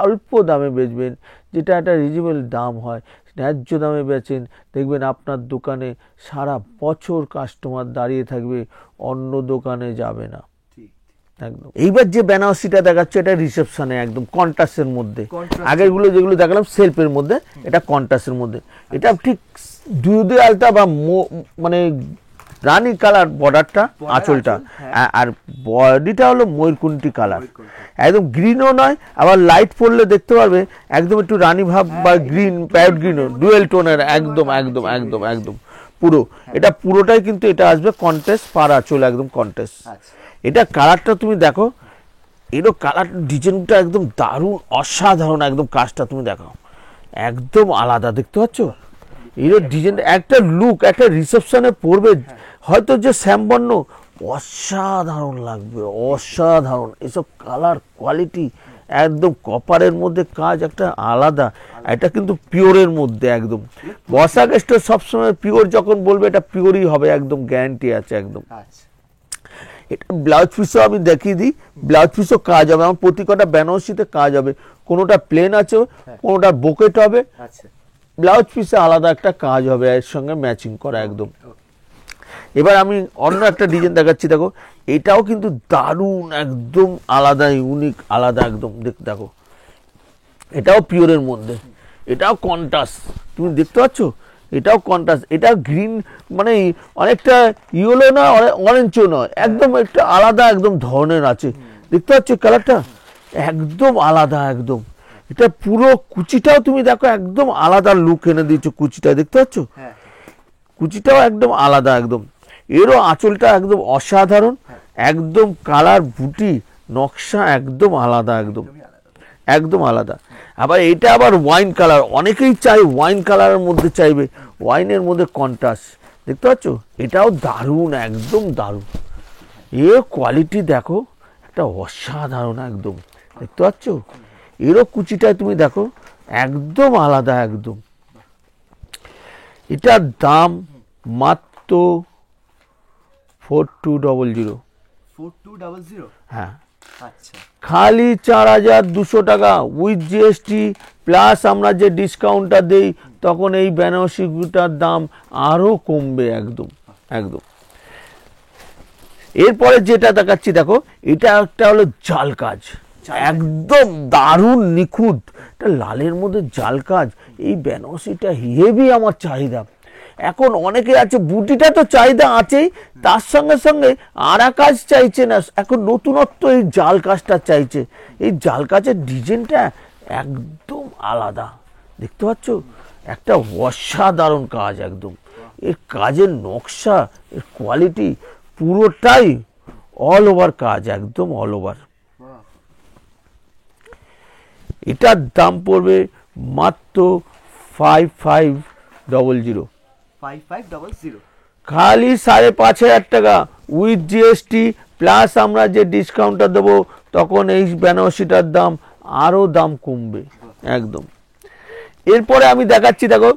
অল্প দামে বেচবেন, যেটা একটা রিজনেবল দাম হয়, ন্যায্য দামে বেচেন, দেখবেন আপনার দোকানে সারা বছর কাস্টমার দাঁড়িয়ে থাকবে, অন্য দোকানে যাবে না একদম। এইবার যে বেনারসিটা দেখাচ্ছে, এটা রিসেপশনে একদম কন্ট্রাস্টের মধ্যে। আগেরগুলো যেগুলো দেখালাম সেলফের মধ্যে, এটা কন্ট্রাস্টের মধ্যে। এটা ঠিক দুধে আলতা বা মানে রানী কালার বর্ডারটা, আঁচলটা, আর বডিটা হলো ময়ূরকুণ্ঠী কালার, একদম গ্রিনও নয়, আবার লাইট পড়লে দেখতে পারবে একদম একটু রানী ভাব বা গ্রিন, প্যারট গ্রিনও, ডুয়েল টোনের একদম একদম একদম একদম পুরো। এটা পুরোটাই কিন্তু এটা আসবে কন্ট্রাস্ট, পার আঁচল একদম কন্ট্রাস্ট। এটা কালারটা তুমি দেখো, এরও কালার ডিজাইনটা একদম দারুণ অসাধারণ, একদম কাজটা তুমি দেখো একদম আলাদা, দেখতে পাচ্ছ এর ডিজাইন, একটা লুক, একটা রিসেপশনে পরবে হয়তো যে শ্যামবর্ণ, অসাধারণ লাগবে, অসাধারণ। এসব কালার কোয়ালিটি একদম কপারের মধ্যে কাজ একটা আলাদা, এটা কিন্তু পিওরের মধ্যে একদম। বর্ষা গেস্টের সবসময় পিওর যখন বলবে, এটা পিওরই হবে, একদম গ্যারান্টি আছে একদম। এটা ব্লাউজ পিসও আমি দেখিয়ে দিই, ব্লাউজ পিসও কাজ হবে, আমার প্রতি কটা বেনারসিতে কাজ হবে, কোনোটা প্লেন আছে, কোনোটা বোকেট হবে, ব্লাউজ পিসে আলাদা একটা কাজ হবে, এর সঙ্গে ম্যাচিং করা একদম। এবার আমি অন্য একটা ডিজাইন দেখাচ্ছি, দেখো এটাও কিন্তু দারুণ, একদম আলাদা, ইউনিক, আলাদা একদম। দেখো এটাও পিওরের মধ্যে, এটাও কন্ট্রাস্ট, তুমি দেখতে পাচ্ছ, এটাও কন্ট্রাস্ট, এটা গ্রিন মানে অনেকটা ইয়েলো না, অরেঞ্জও নয়, একদম একটা আলাদা একদম ধরনের আছে, দেখতে পাচ্ছ কালারটা একদম আলাদা একদম। এটা পুরো কুচিটাও তুমি দেখো একদম আলাদা লুক এনে দিয়েছো, কুচিটা দেখতে পাচ্ছ, কুচিটাও একদম আলাদা একদম। এরও আঁচলটা একদম অসাধারণ, একদম কালার বুটি নকশা একদম আলাদা, একদম একদম আলাদা। আবার এটা আবার ওয়াইন কালার, অনেকেই চাই ওয়াইন কালারের মধ্যে চাইবে, ওয়াইনের মধ্যে কন্ট্রাস্ট, দেখতে পাচ্ছ এটাও দারুণ, একদম দারুণ। এর কোয়ালিটি দেখো একটা অসাধারণ একদম, দেখতে পাচ্ছ এরও কুচিটায় তুমি দেখো একদম আলাদা একদম। এটার দাম মাত্র 4200। 4200 হ্যাঁ, আচ্ছা, খালি 4200 টাকা উইথ জিএসটি প্লাস আমরা যে ডিসকাউন্টটা দেই, তখন এই বেনারসিটার দাম আরও কমবে একদম একদম। এরপরে যেটা দেখাচ্ছি দেখো, এটা একটা হলো জাল কাজ, একদম দারুণ নিখুঁত, এটা লালের মধ্যে জাল কাজ। এই বেনারসিটা হেভি আমার চাহিদা। এখন অনেকে আছে, বুটিটা তো চাহিদা আছেই, তার সঙ্গে সঙ্গে আরা কাজ চাইছে না, এখন নতুনত্ব এই জাল কাজটা চাইছে। এই জাল কাজের ডিজাইনটা একদম আলাদা, দেখতে পাচ্ছ একটা অসাধারণ কাজ একদম। এর কাজের নকশা, এর কোয়ালিটি পুরোটাই অল ওভার কাজ, একদম অল ওভার। এটার দাম পড়বে মাত্র 5500, 5500 খালি 5,500 টাকা উইথ জিএসটি প্লাস আমরা যে ডিসকাউন্টটা দেবো, তখন এই বেনারসিটার দাম আরও দাম কমবে একদম। এরপরে আমি দেখাচ্ছি দেখো,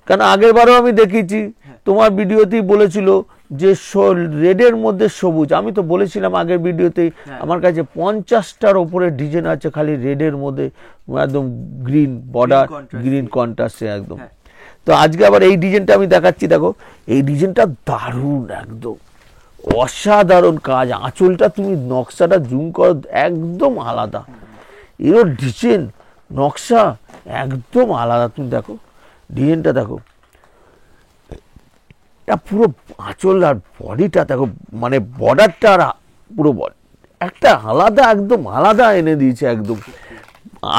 কারণ আগের বারও আমি দেখিয়েছি, তোমার ভিডিওতেই বলেছিল যে রেডের মধ্যে সবুজ, আমি তো বলেছিলাম আগের ভিডিওতেই আমার কাছে 50টার ওপরে ডিজাইন আছে খালি রেডের মধ্যে, একদম গ্রিন বর্ডার, গ্রিন কন্ট্রাস্টে একদম। তো আজকে আবার এই ডিজাইনটা আমি দেখাচ্ছি, দেখো এই ডিজাইনটা দারুণ, একদম অসাধারণ কাজ। আঁচলটা তুমি নকশাটা জুম করো, একদম আলাদা, এরও ডিজাইন নকশা একদম আলাদা। তুমি দেখো ডিজাইনটা দেখো, এটা পুরো আঁচল আর বডিটা দেখো, মানে বর্ডারটা আর পুরো বডি একটা আলাদা, একদম আলাদা এনে দিয়েছে একদম।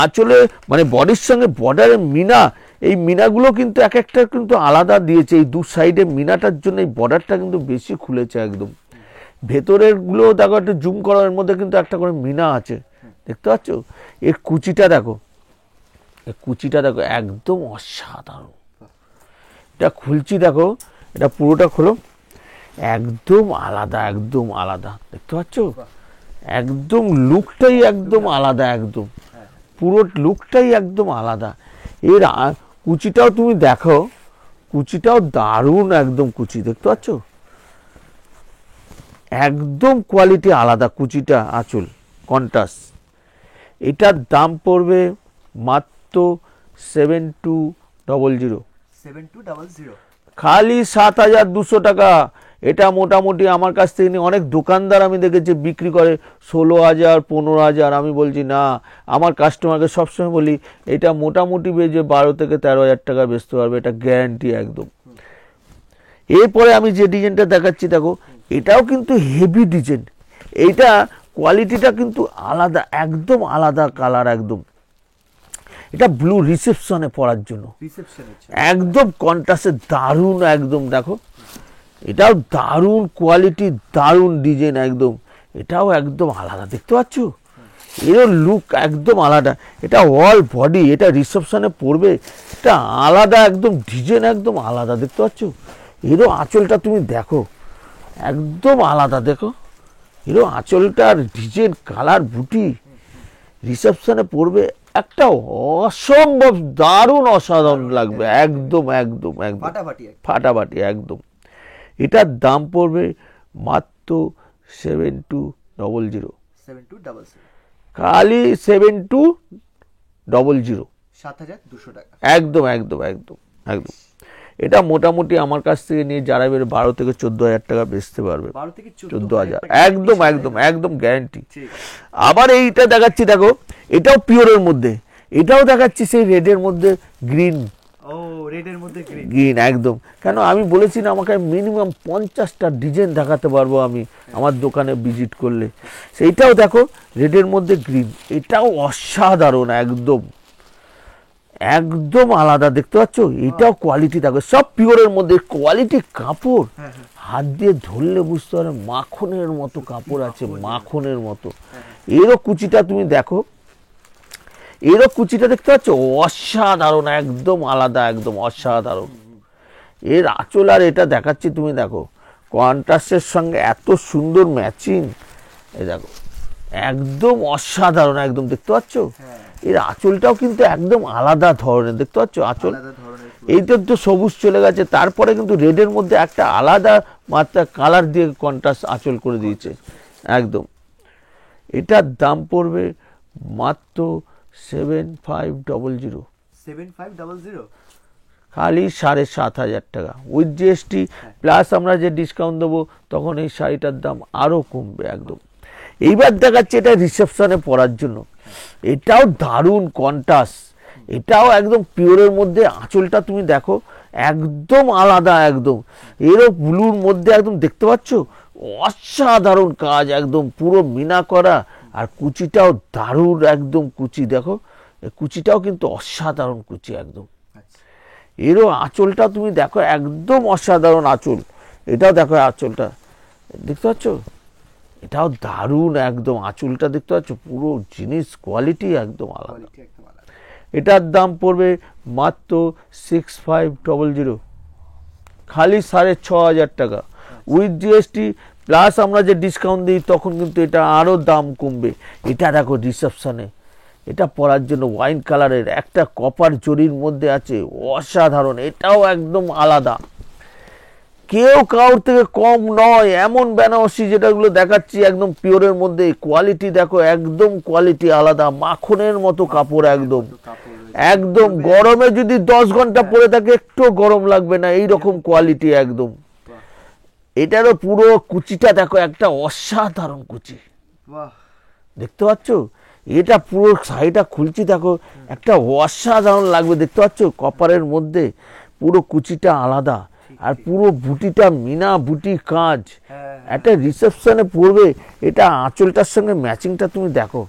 আঁচলে মানে বডির সঙ্গে বর্ডারের মিনা, এই মিনাগুলো কিন্তু এক একটা কিন্তু আলাদা দিয়েছে, এই দু সাইডে মিনাটার জন্য এই বর্ডারটা কিন্তু বেশি খুলেছে একদম। ভেতরের গুলো দেখো একটু জুম করার মধ্যে কিন্তু একটা করে মিনা আছে, দেখতে পাচ্ছ। এর কুচিটা দেখো এই কুচিটা দেখো একদম অসাধারণ। এটা খুলছি দেখো, এটা পুরোটা খোলো, একদম আলাদা, একদম আলাদা, দেখতে পাচ্ছ? একদম লুকটাই একদম আলাদা, একদম পুরো লুকটাই একদম আলাদা। এর কুচিটাও তুমি দেখো, কুচিটাও দারুণ একদম কুচি, দেখতে পাচ্ছ? একদম কোয়ালিটি আলাদা কুচিটা, আঁচল কন্ট্রাস্ট। এটার দাম পড়বে মাত্র 7200, 7200 খালি 7200 টাকা। এটা মোটামুটি আমার কাছ থেকে নিয়ে অনেক দোকানদার আমি দেখেছি বিক্রি করে 16,000 15,000। আমি বলছি না, আমার কাস্টমারকে সবসময় বলি এটা মোটামুটি বেজে 12 থেকে 13,000 টাকা বেচতে পারবে, এটা গ্যারান্টি একদম। এরপরে আমি যে ডিজাইনটা দেখাচ্ছি দেখো, এটাও কিন্তু হেভি ডিজাইন। এইটা কোয়ালিটিটা কিন্তু আলাদা, একদম আলাদা কালার একদম। এটা ব্লু রিসেপশনে পরার জন্য, একদম কন্ট্রাস্টে দারুণ একদম। দেখো এটাও দারুণ কোয়ালিটি, দারুণ ডিজাইন একদম। এটাও একদম আলাদা, দেখতে পাচ্ছ? এরও লুক একদম আলাদা। এটা অল বডি, এটা রিসেপশনে পরবে, এটা আলাদা একদম ডিজাইন, একদম আলাদা, দেখতে পাচ্ছ? এরও আঁচলটা তুমি দেখো, একদম আলাদা। দেখো এরও আঁচলটার ডিজাইন, কালার, বুটি, রিসেপশনে পরবে একটা অসম্ভব দারুণ অসাধারণ লাগবে, একদম একদম একদম ফাটাফাটি একদম। এটার দাম পড়বে মাত্র 7200, খালি 7200, 7200 টাকা, একদম একদম একদম একদম। এটা মোটামুটি আমার কাছ থেকে নিয়ে যারা বের 12 থেকে 14,000 টাকা বেচতে পারবে, 12 থেকে 14,000 একদম একদম একদম গ্যারান্টি। আবার এইটা দেখাচ্ছি দেখো, এটাও পিওরের মধ্যে, এটাও দেখাচ্ছি সেই রেডের মধ্যে গ্রিন, ও রেডের মধ্যে গ্রিন একদম। কেন আমি বলেছি না, আমাকে মিনিমাম 50টা ডিজাইন দেখাতে পারবো আমি আমার দোকানে ভিজিট করলে। সেইটাও দেখো রেডের মধ্যে গ্রিন, এটাও অসাধারণ একদম, একদম আলাদা, দেখতে পাচ্ছ? এটাও কোয়ালিটি দেখো, সব পিওরের মধ্যে কোয়ালিটি কাপড়, হাত দিয়ে ধরলে বুঝতে পারবে মাখনের মতো কাপড় আছে, মাখনের মতো। এরও কুচিটা তুমি দেখো, এরও কুচিটা দেখতে পাচ্ছ, অসাধারণ, একদম আলাদা, একদম অসাধারণ। এর আঁচল আর এটা দেখাচ্ছি, তুমি দেখো কন্ট্রাস্টের সঙ্গে এত সুন্দর ম্যাচিং, এই দেখো একদম অসাধারণ একদম, দেখতে পাচ্ছ? এর আঁচলটাও কিন্তু একদম আলাদা ধরনের, দেখতে পাচ্ছ আঁচল? এইটা তো সবুজ চলে গেছে, তারপরে কিন্তু রেডের মধ্যে একটা আলাদা মাত্রা কালার দিয়ে কন্ট্রাস্ট আঁচল করে দিয়েছে একদম। এটার দাম পড়বে মাত্র 7500, খালি 7,500 টাকা উইথ জিএসটি প্লাস আমরা যে ডিসকাউন্ট দেবো, তখন এই শাড়িটার দাম আরও কমবে একদম। এইবার দেখাচ্ছে এটা রিসেপশনে পরার জন্য, এটাও দারুণ কন্ট্রাস্ট, এটাও একদম পিওরের মধ্যে। আঁচলটা তুমি দেখো একদম আলাদা একদম, এরও ব্লুর মধ্যে একদম, দেখতে পাচ্ছ? অসাধারণ কাজ একদম, পুরো মিনা করা। আর কুচিটাও দারুণ একদম কুচি, দেখো কুচিটাও কিন্তু অসাধারণ কুচি একদম। এরও আঁচলটা তুমি দেখো একদম অসাধারণ আঁচল, এটাও দেখো আঁচলটা, দেখতে পাচ্ছ? এটাও দারুণ একদম, আঁচলটা দেখতে পাচ্ছ? পুরো জিনিস কোয়ালিটি একদম আলাদা। এটার দাম পড়বে মাত্র 6500, খালি 6,500 টাকা উইথ জিএসটি প্লাস আমরা যে ডিসকাউন্ট দিই, তখন কিন্তু এটা আরও দাম কমবে। এটা দেখো রিসেপশনে এটা পরার জন্য ওয়াইন কালারের একটা কপার জরির মধ্যে আছে, অসাধারণ, এটাও একদম আলাদা, কেউ কারোর থেকে কম নয় এমন বেনারসি যেটাগুলো দেখাচ্ছি একদম পিওরের মধ্যে। কোয়ালিটি দেখো একদম কোয়ালিটি আলাদা, মাখনের মতো কাপড় একদম, একদম গরমে যদি 10 ঘন্টা পরে থাকে একটু গরম লাগবে না, এইরকম কোয়ালিটি একদম। এটারও পুরো কুচিটা দেখো, একটা অসাধারণ কুচি, দেখতে পাচ্ছ? এটা পুরো শাড়িটা খুলছি দেখো, একটা অসাধারণ লাগবে, দেখতে পাচ্ছ? কপারের মধ্যে পুরো কুচিটা আলাদা, আর পুরো বুটিটা মিনা বুটি কাজ, একটা রিসেপশনে পরবে, এটা আঁচলটার সঙ্গে ম্যাচিংটা তুমি দেখো,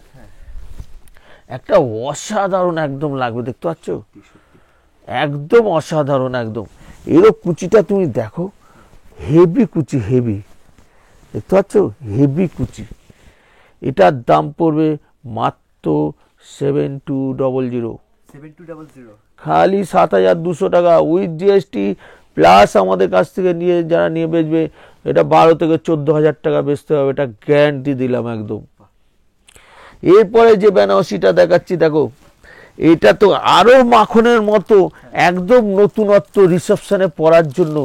একটা অসাধারণ একদম লাগবে, দেখতে পাচ্ছ? একদম অসাধারণ একদম। এরও কুচিটা তুমি দেখো, হেভি কুচি, হেভি, দেখতে পাচ্ছ? হেভি কুচি। এটার দাম পড়বে মাত্র 7200, 7200 খালি 7200 টাকা উইথ জিএসটি প্লাস আমাদের কাছ থেকে নিয়ে যারা নিয়ে বেচবে এটা 12 থেকে 14,000 টাকা বেচতে হবে, এটা গ্যারান্টি দিলাম একদম। এরপরে যে বেনারসিটা দেখাচ্ছি দেখো, এটা তো আরো মাখনের মতো, একদম নতুনত্ব, রিসেপশনে পরার জন্য।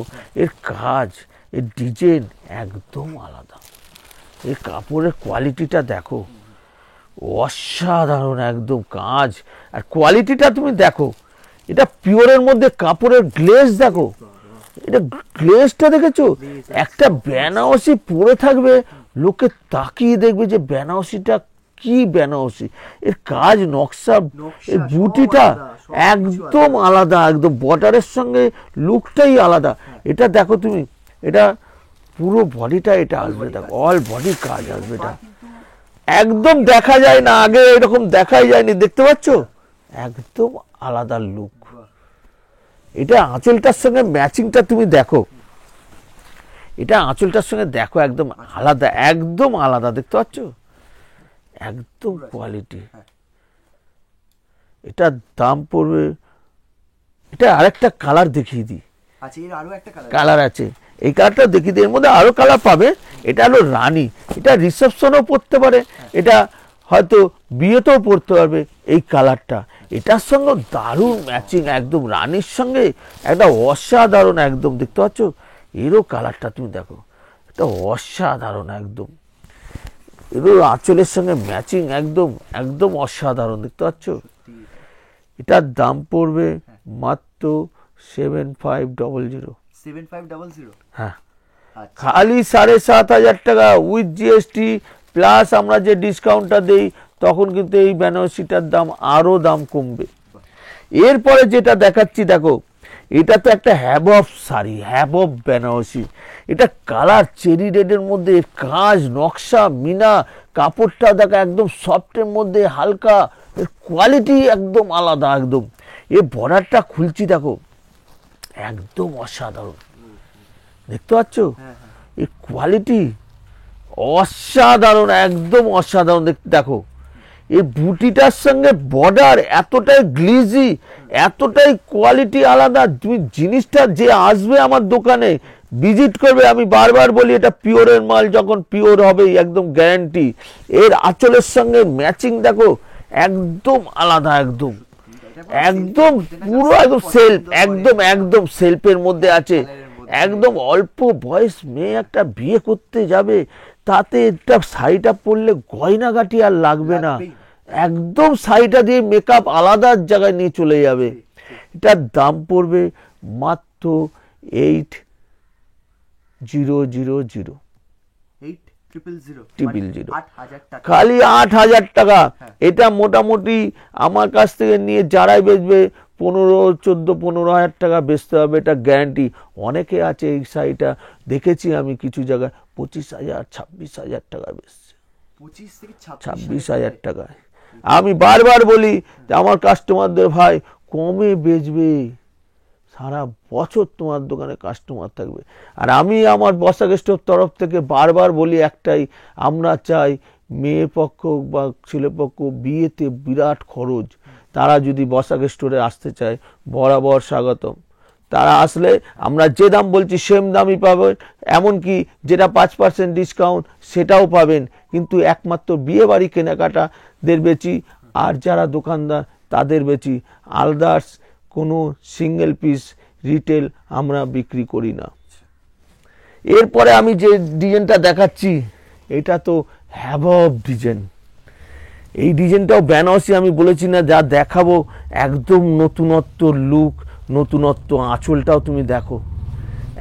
এর কাজ, এর ডিজাইন একদম আলাদা, এর কাপড়ের কোয়ালিটিটা দেখো, অসাধারণ একদম কাজ। আর কোয়ালিটিটা তুমি দেখো, এটা পিওরের মধ্যে কাপড়ের গ্লেজ দেখো, এটা গ্লেজটা দেখেছো? একটা বেনারসি পরে থাকবে, লোকে তাকিয়ে দেখবে যে বেনারসিটা কি বেনারসি। এর কাজ, নকশা, এর বুটিটা একদম আলাদা, একদম বর্ডারের সঙ্গে লুকটাই আলাদা। এটা দেখো তুমি, এটা পুরো বডিটা এটা আসবে, দেখো অল বডি কাজ আসবে, এটা একদম দেখা যায় না, আগে এরকম দেখাই যায়নি, দেখতে পাচ্ছ? একদম আলাদা লুক। এটা আঁচলটার সঙ্গে ম্যাচিংটা তুমি দেখো, এটা আঁচলটার সঙ্গে দেখো, একদম আলাদা, একদম আলাদা, দেখতে পাচ্ছ? একদম কোয়ালিটি। এটার দাম পড়বে, এটা আরেকটা কালার দেখিয়ে দিই। আচ্ছা, এর আরো একটা কালার আছে, এই কালারটা দেখিয়ে দিই। এর মধ্যে আরো কালার পাবে। এটা হলো রানী, এটা রিসেপশনেও পড়তে পারে, এটা হয়তো বিয়েতেও পড়তে পারবে এই কালারটা। এটার সঙ্গে দারুণ ম্যাচিং, একদম রানীর সঙ্গে একটা অসাধারণ, একদম দেখতে পাচ্ছ? এরও কালারটা তুমি দেখো, এটা অসাধারণ একদম, এরও আঁচলের সঙ্গে ম্যাচিং, একদম একদম অসাধারণ, দেখতে পাচ্ছ? এটার দাম পড়বে মাত্র 7500। 7500? হ্যাঁ, খালি 7,500 টাকা উইথ জিএসটি প্লাস আমরা যে ডিসকাউন্টটা দেই, তখন কিন্তু এই বেনারসিটার দাম আরো দাম কমবে। এরপরে যেটা দেখাচ্ছি দেখো, এটা তো একটা হ্যাবব শাড়ি, হ্যাবব বেনারসি। এটা কালার চেরি রেডের মধ্যে, কাজ, নকশা, মিনা, কাপড়টা দেখো একদম সফটের মধ্যে, হালকা, এর কোয়ালিটি একদম আলাদা একদম। এ বর্ডারটা খুলছি দেখো, একদম অসাধারণ, দেখতে পাচ্ছ? এই কোয়ালিটি অসাধারণ, একদম অসাধারণ, দেখো এই বুটিটার সঙ্গে বর্ডার এতটাই গ্লিজি, এতটাই কোয়ালিটি আলাদা। তুমি জিনিসটা যে আসবে আমার দোকানে ভিজিট করবে, আমি বারবার বলি এটা পিওরের মাল, যখন পিওর হবে একদম গ্যারান্টি। এর আঁচলের সঙ্গে ম্যাচিং দেখো, একদম আলাদা, একদম একদম পুরো একদম সেলফ, একদম একদম সেলফের মধ্যে আছে। একদম অল্প বয়স মেয়ে একটা বিয়ে করতে যাবে, তাতে একটা শাড়িটা পরলে গয়নাগাটি আর লাগবে না, একদম শাড়িটা দিয়ে মেকআপ আলাদা জায়গায় নিয়ে চলে যাবে। এটার দাম পড়বে মাত্র 8000। 8000 খালি 8,000 টাকা। এটা মোটামুটি আমার কাছ থেকে নিয়ে যারাই বেচবে 15,000 টাকা বেচতে হবে, এটা গ্যারান্টি। অনেকে আছে এই শাড়িটা দেখেছি আমি কিছু জায়গায় 25,000 26,000 টাকা বেচছে, 26,000 টাকায়। আমি বারবার বলি যে আমার কাস্টমারদের, ভাই কমে বেচবে, সারা বছর তোমার দোকানে কাস্টমার থাকবে। আর আমি আমার বসাক স্টোর তরফ থেকে বারবার বলি একটাই, আমরা চাই মেয়ে পক্ষ বা ছেলে পক্ষ বিয়েতে বিরাট খরচ, তারা যদি বসাক স্টোরে আসতে চায় বরাবর স্বাগতম। তারা আসলে আমরা যে দাম বলছি সেম দামই পাবেন, এমনকি যেটা 5% ডিসকাউন্ট সেটাও পাবেন, কিন্তু একমাত্র বিয়ে বাড়ি কেনাকাটাদের বেচি, আর যারা দোকানদার তাদের বেচি। আদার্স কোনো সিঙ্গেল পিস রিটেল আমরা বিক্রি করি না। এরপরে আমি যে ডিজাইনটা দেখাচ্ছি, এটা তো হ্যাবব ডিজাইন। এই ডিজাইনটাও বেনারসি, আমি বলেছি না যা দেখাবো একদম নতুনত্ব লুক, নতুনত্ব। আঁচলটাও তুমি দেখো,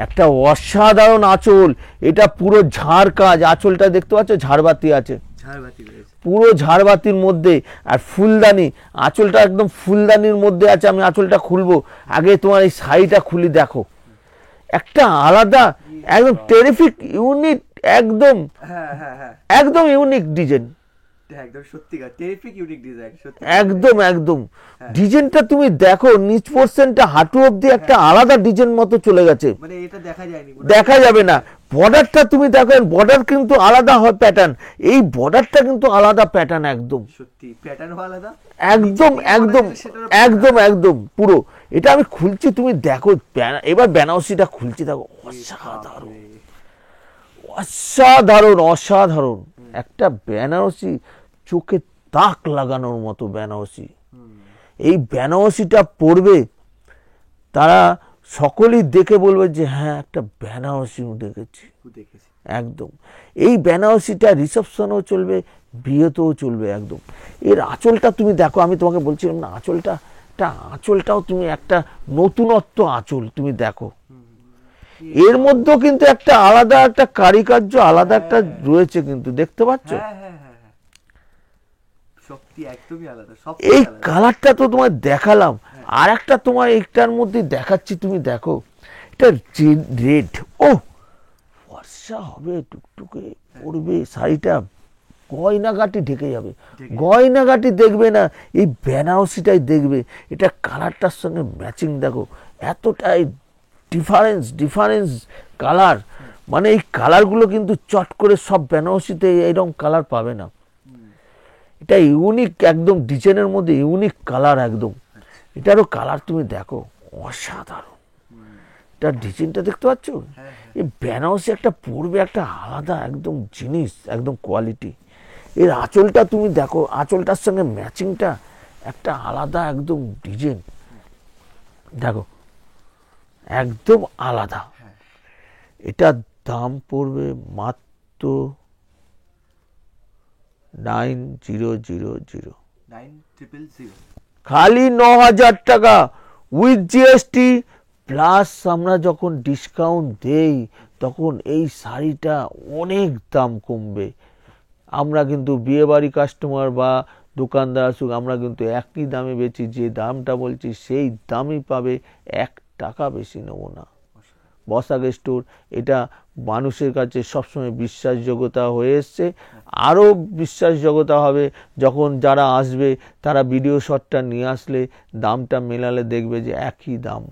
একটা অসাধারণ আঁচল, এটা পুরো ঝাড় কাজ। আঁচলটা দেখতে পাচ্ছ, ঝাড়বাতি আছে, পুরো ঝাড়বাতির মধ্যে, আর ফুলদানি, আঁচলটা একদম ফুলদানির মধ্যে আছে। আমি আঁচলটা খুলবো, আগে তোমার এই শাড়িটা খুলি দেখো, একটা আলাদা, একদম টেরিফিক, ইউনিক, একদম একদম ইউনিক ডিজাইন, একদম একদম। ডিজাইনটা তুমি দেখো, নিচ পোর্শনটা হাঁটু অব্দি একটা আলাদা ডিজাইন মতো চলে গেছে, দেখা যাবে না। বর্ডারটা তুমি দেখো, বর্ডার কিন্তু আলাদা হয় প্যাটার্ন, এই বর্ডারটা কিন্তু আলাদা প্যাটার্ন একদম, সত্যি প্যাটার্নও আলাদা, একদম একদম একদম একদম পুরো। এটা আমি খুলছি, তুমি দেখো এবার বেনারসিটা খুলছি, দেখো অসাধারণ অসাধারণ অসাধারণ একটা বেনারসি, চোখে তাক লাগানোর মতো বেনারসি। এই বেনারসিটা পরবে তারা সকলেই দেখে বলবে যে হ্যাঁ একটা বেনারসি দেখেছি দেখেছি। একদম। এই বেনারসিটা রিসেপশনেও চলবে, বিয়েতেও চলবে একদম। এর আঁচলটা তুমি দেখো, আমি তোমাকে বলছিলাম না আঁচলটাও তুমি একটা নতুনত্ব আঁচল তুমি দেখো, এর মধ্যেও কিন্তু একটা আলাদা একটা কারিকার্য আলাদা একটা রয়েছে কিন্তু, দেখতে পাচ্ছ? সত্যি একদমই আলাদা, সব এই কালারটা তো তোমায় দেখালাম, আর একটা তোমার একটার মধ্যে দেখাচ্ছি, তুমি দেখো এটা রেড, ও বর্ষা হবে টুকটুকে পড়বে, শাড়িটা গয়নাগাটি ঢেকে যাবে, গয়নাগাটি দেখবে না, এই বেনারসিটাই দেখবে, এটা কালারটার সঙ্গে ম্যাচিং দেখো, এতটাই ডিফারেন্স কালার, মানে এই কালারগুলো কিন্তু চট করে সব বেনারসিতে এইরকম কালার পাবে না, এটা ইউনিক একদম, ডিজাইনের মধ্যে ইউনিক কালার একদম। এটারও কালার তুমি দেখো অসাধারণ, এটার ডিজাইনটা দেখতে পাচ্ছ, এই বেনারসি একটা পরবে একটা আলাদা একদম জিনিস, একদম কোয়ালিটি। এর আঁচলটা তুমি দেখো, আঁচলটার সঙ্গে ম্যাচিংটা একটা আলাদা একদম ডিজাইন দেখো, একদম আলাদা। এটার দাম পড়বে মাত্র 9000, খালি 9000 টাকা উইথ জিএসটি প্লাস। আমরা যখন ডিসকাউন্ট দেই তখন এই শাড়িটা অনেক দাম কমবে। আমরা কিন্তু বিয়েবাড়ি কাস্টমার বা দোকানদার আসুক, আমরা কিন্তু একই দামে বেচি, যে দামটা বলছি সেই দামই পাবে, 1 টাকা বেশি নেব না। বসাক স্টোর এটা মানুষের কাছে সবসময় বিশ্বাসযোগ্যতা হয়ে এসছে, আরও বিশ্বাসযোগ্যতা হবে যখন যারা আসবে তারা ভিডিও শটটা নিয়ে আসলে দামটা মেলালে দেখবে যে একই দাম।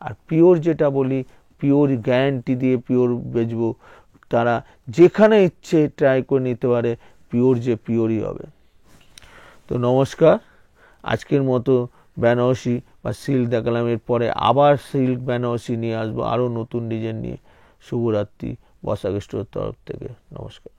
আর পিওর যেটা বলি, পিওর গ্যারান্টি দিয়ে পিওর বেচবো, তারা যেখানে ইচ্ছে ট্রাই করে নিতে পারে, পিওর যে পিওরই হবে। তো নমস্কার, আজকের মতো বেনারসি বা সিল্ক দেখালাম, এরপরে আবার সিল্ক বেনারসি নিয়ে আসবো আরও নতুন ডিজাইন নিয়ে। শুভরাত্রি বসাক স্টোরের তরফ থেকে, নমস্কার।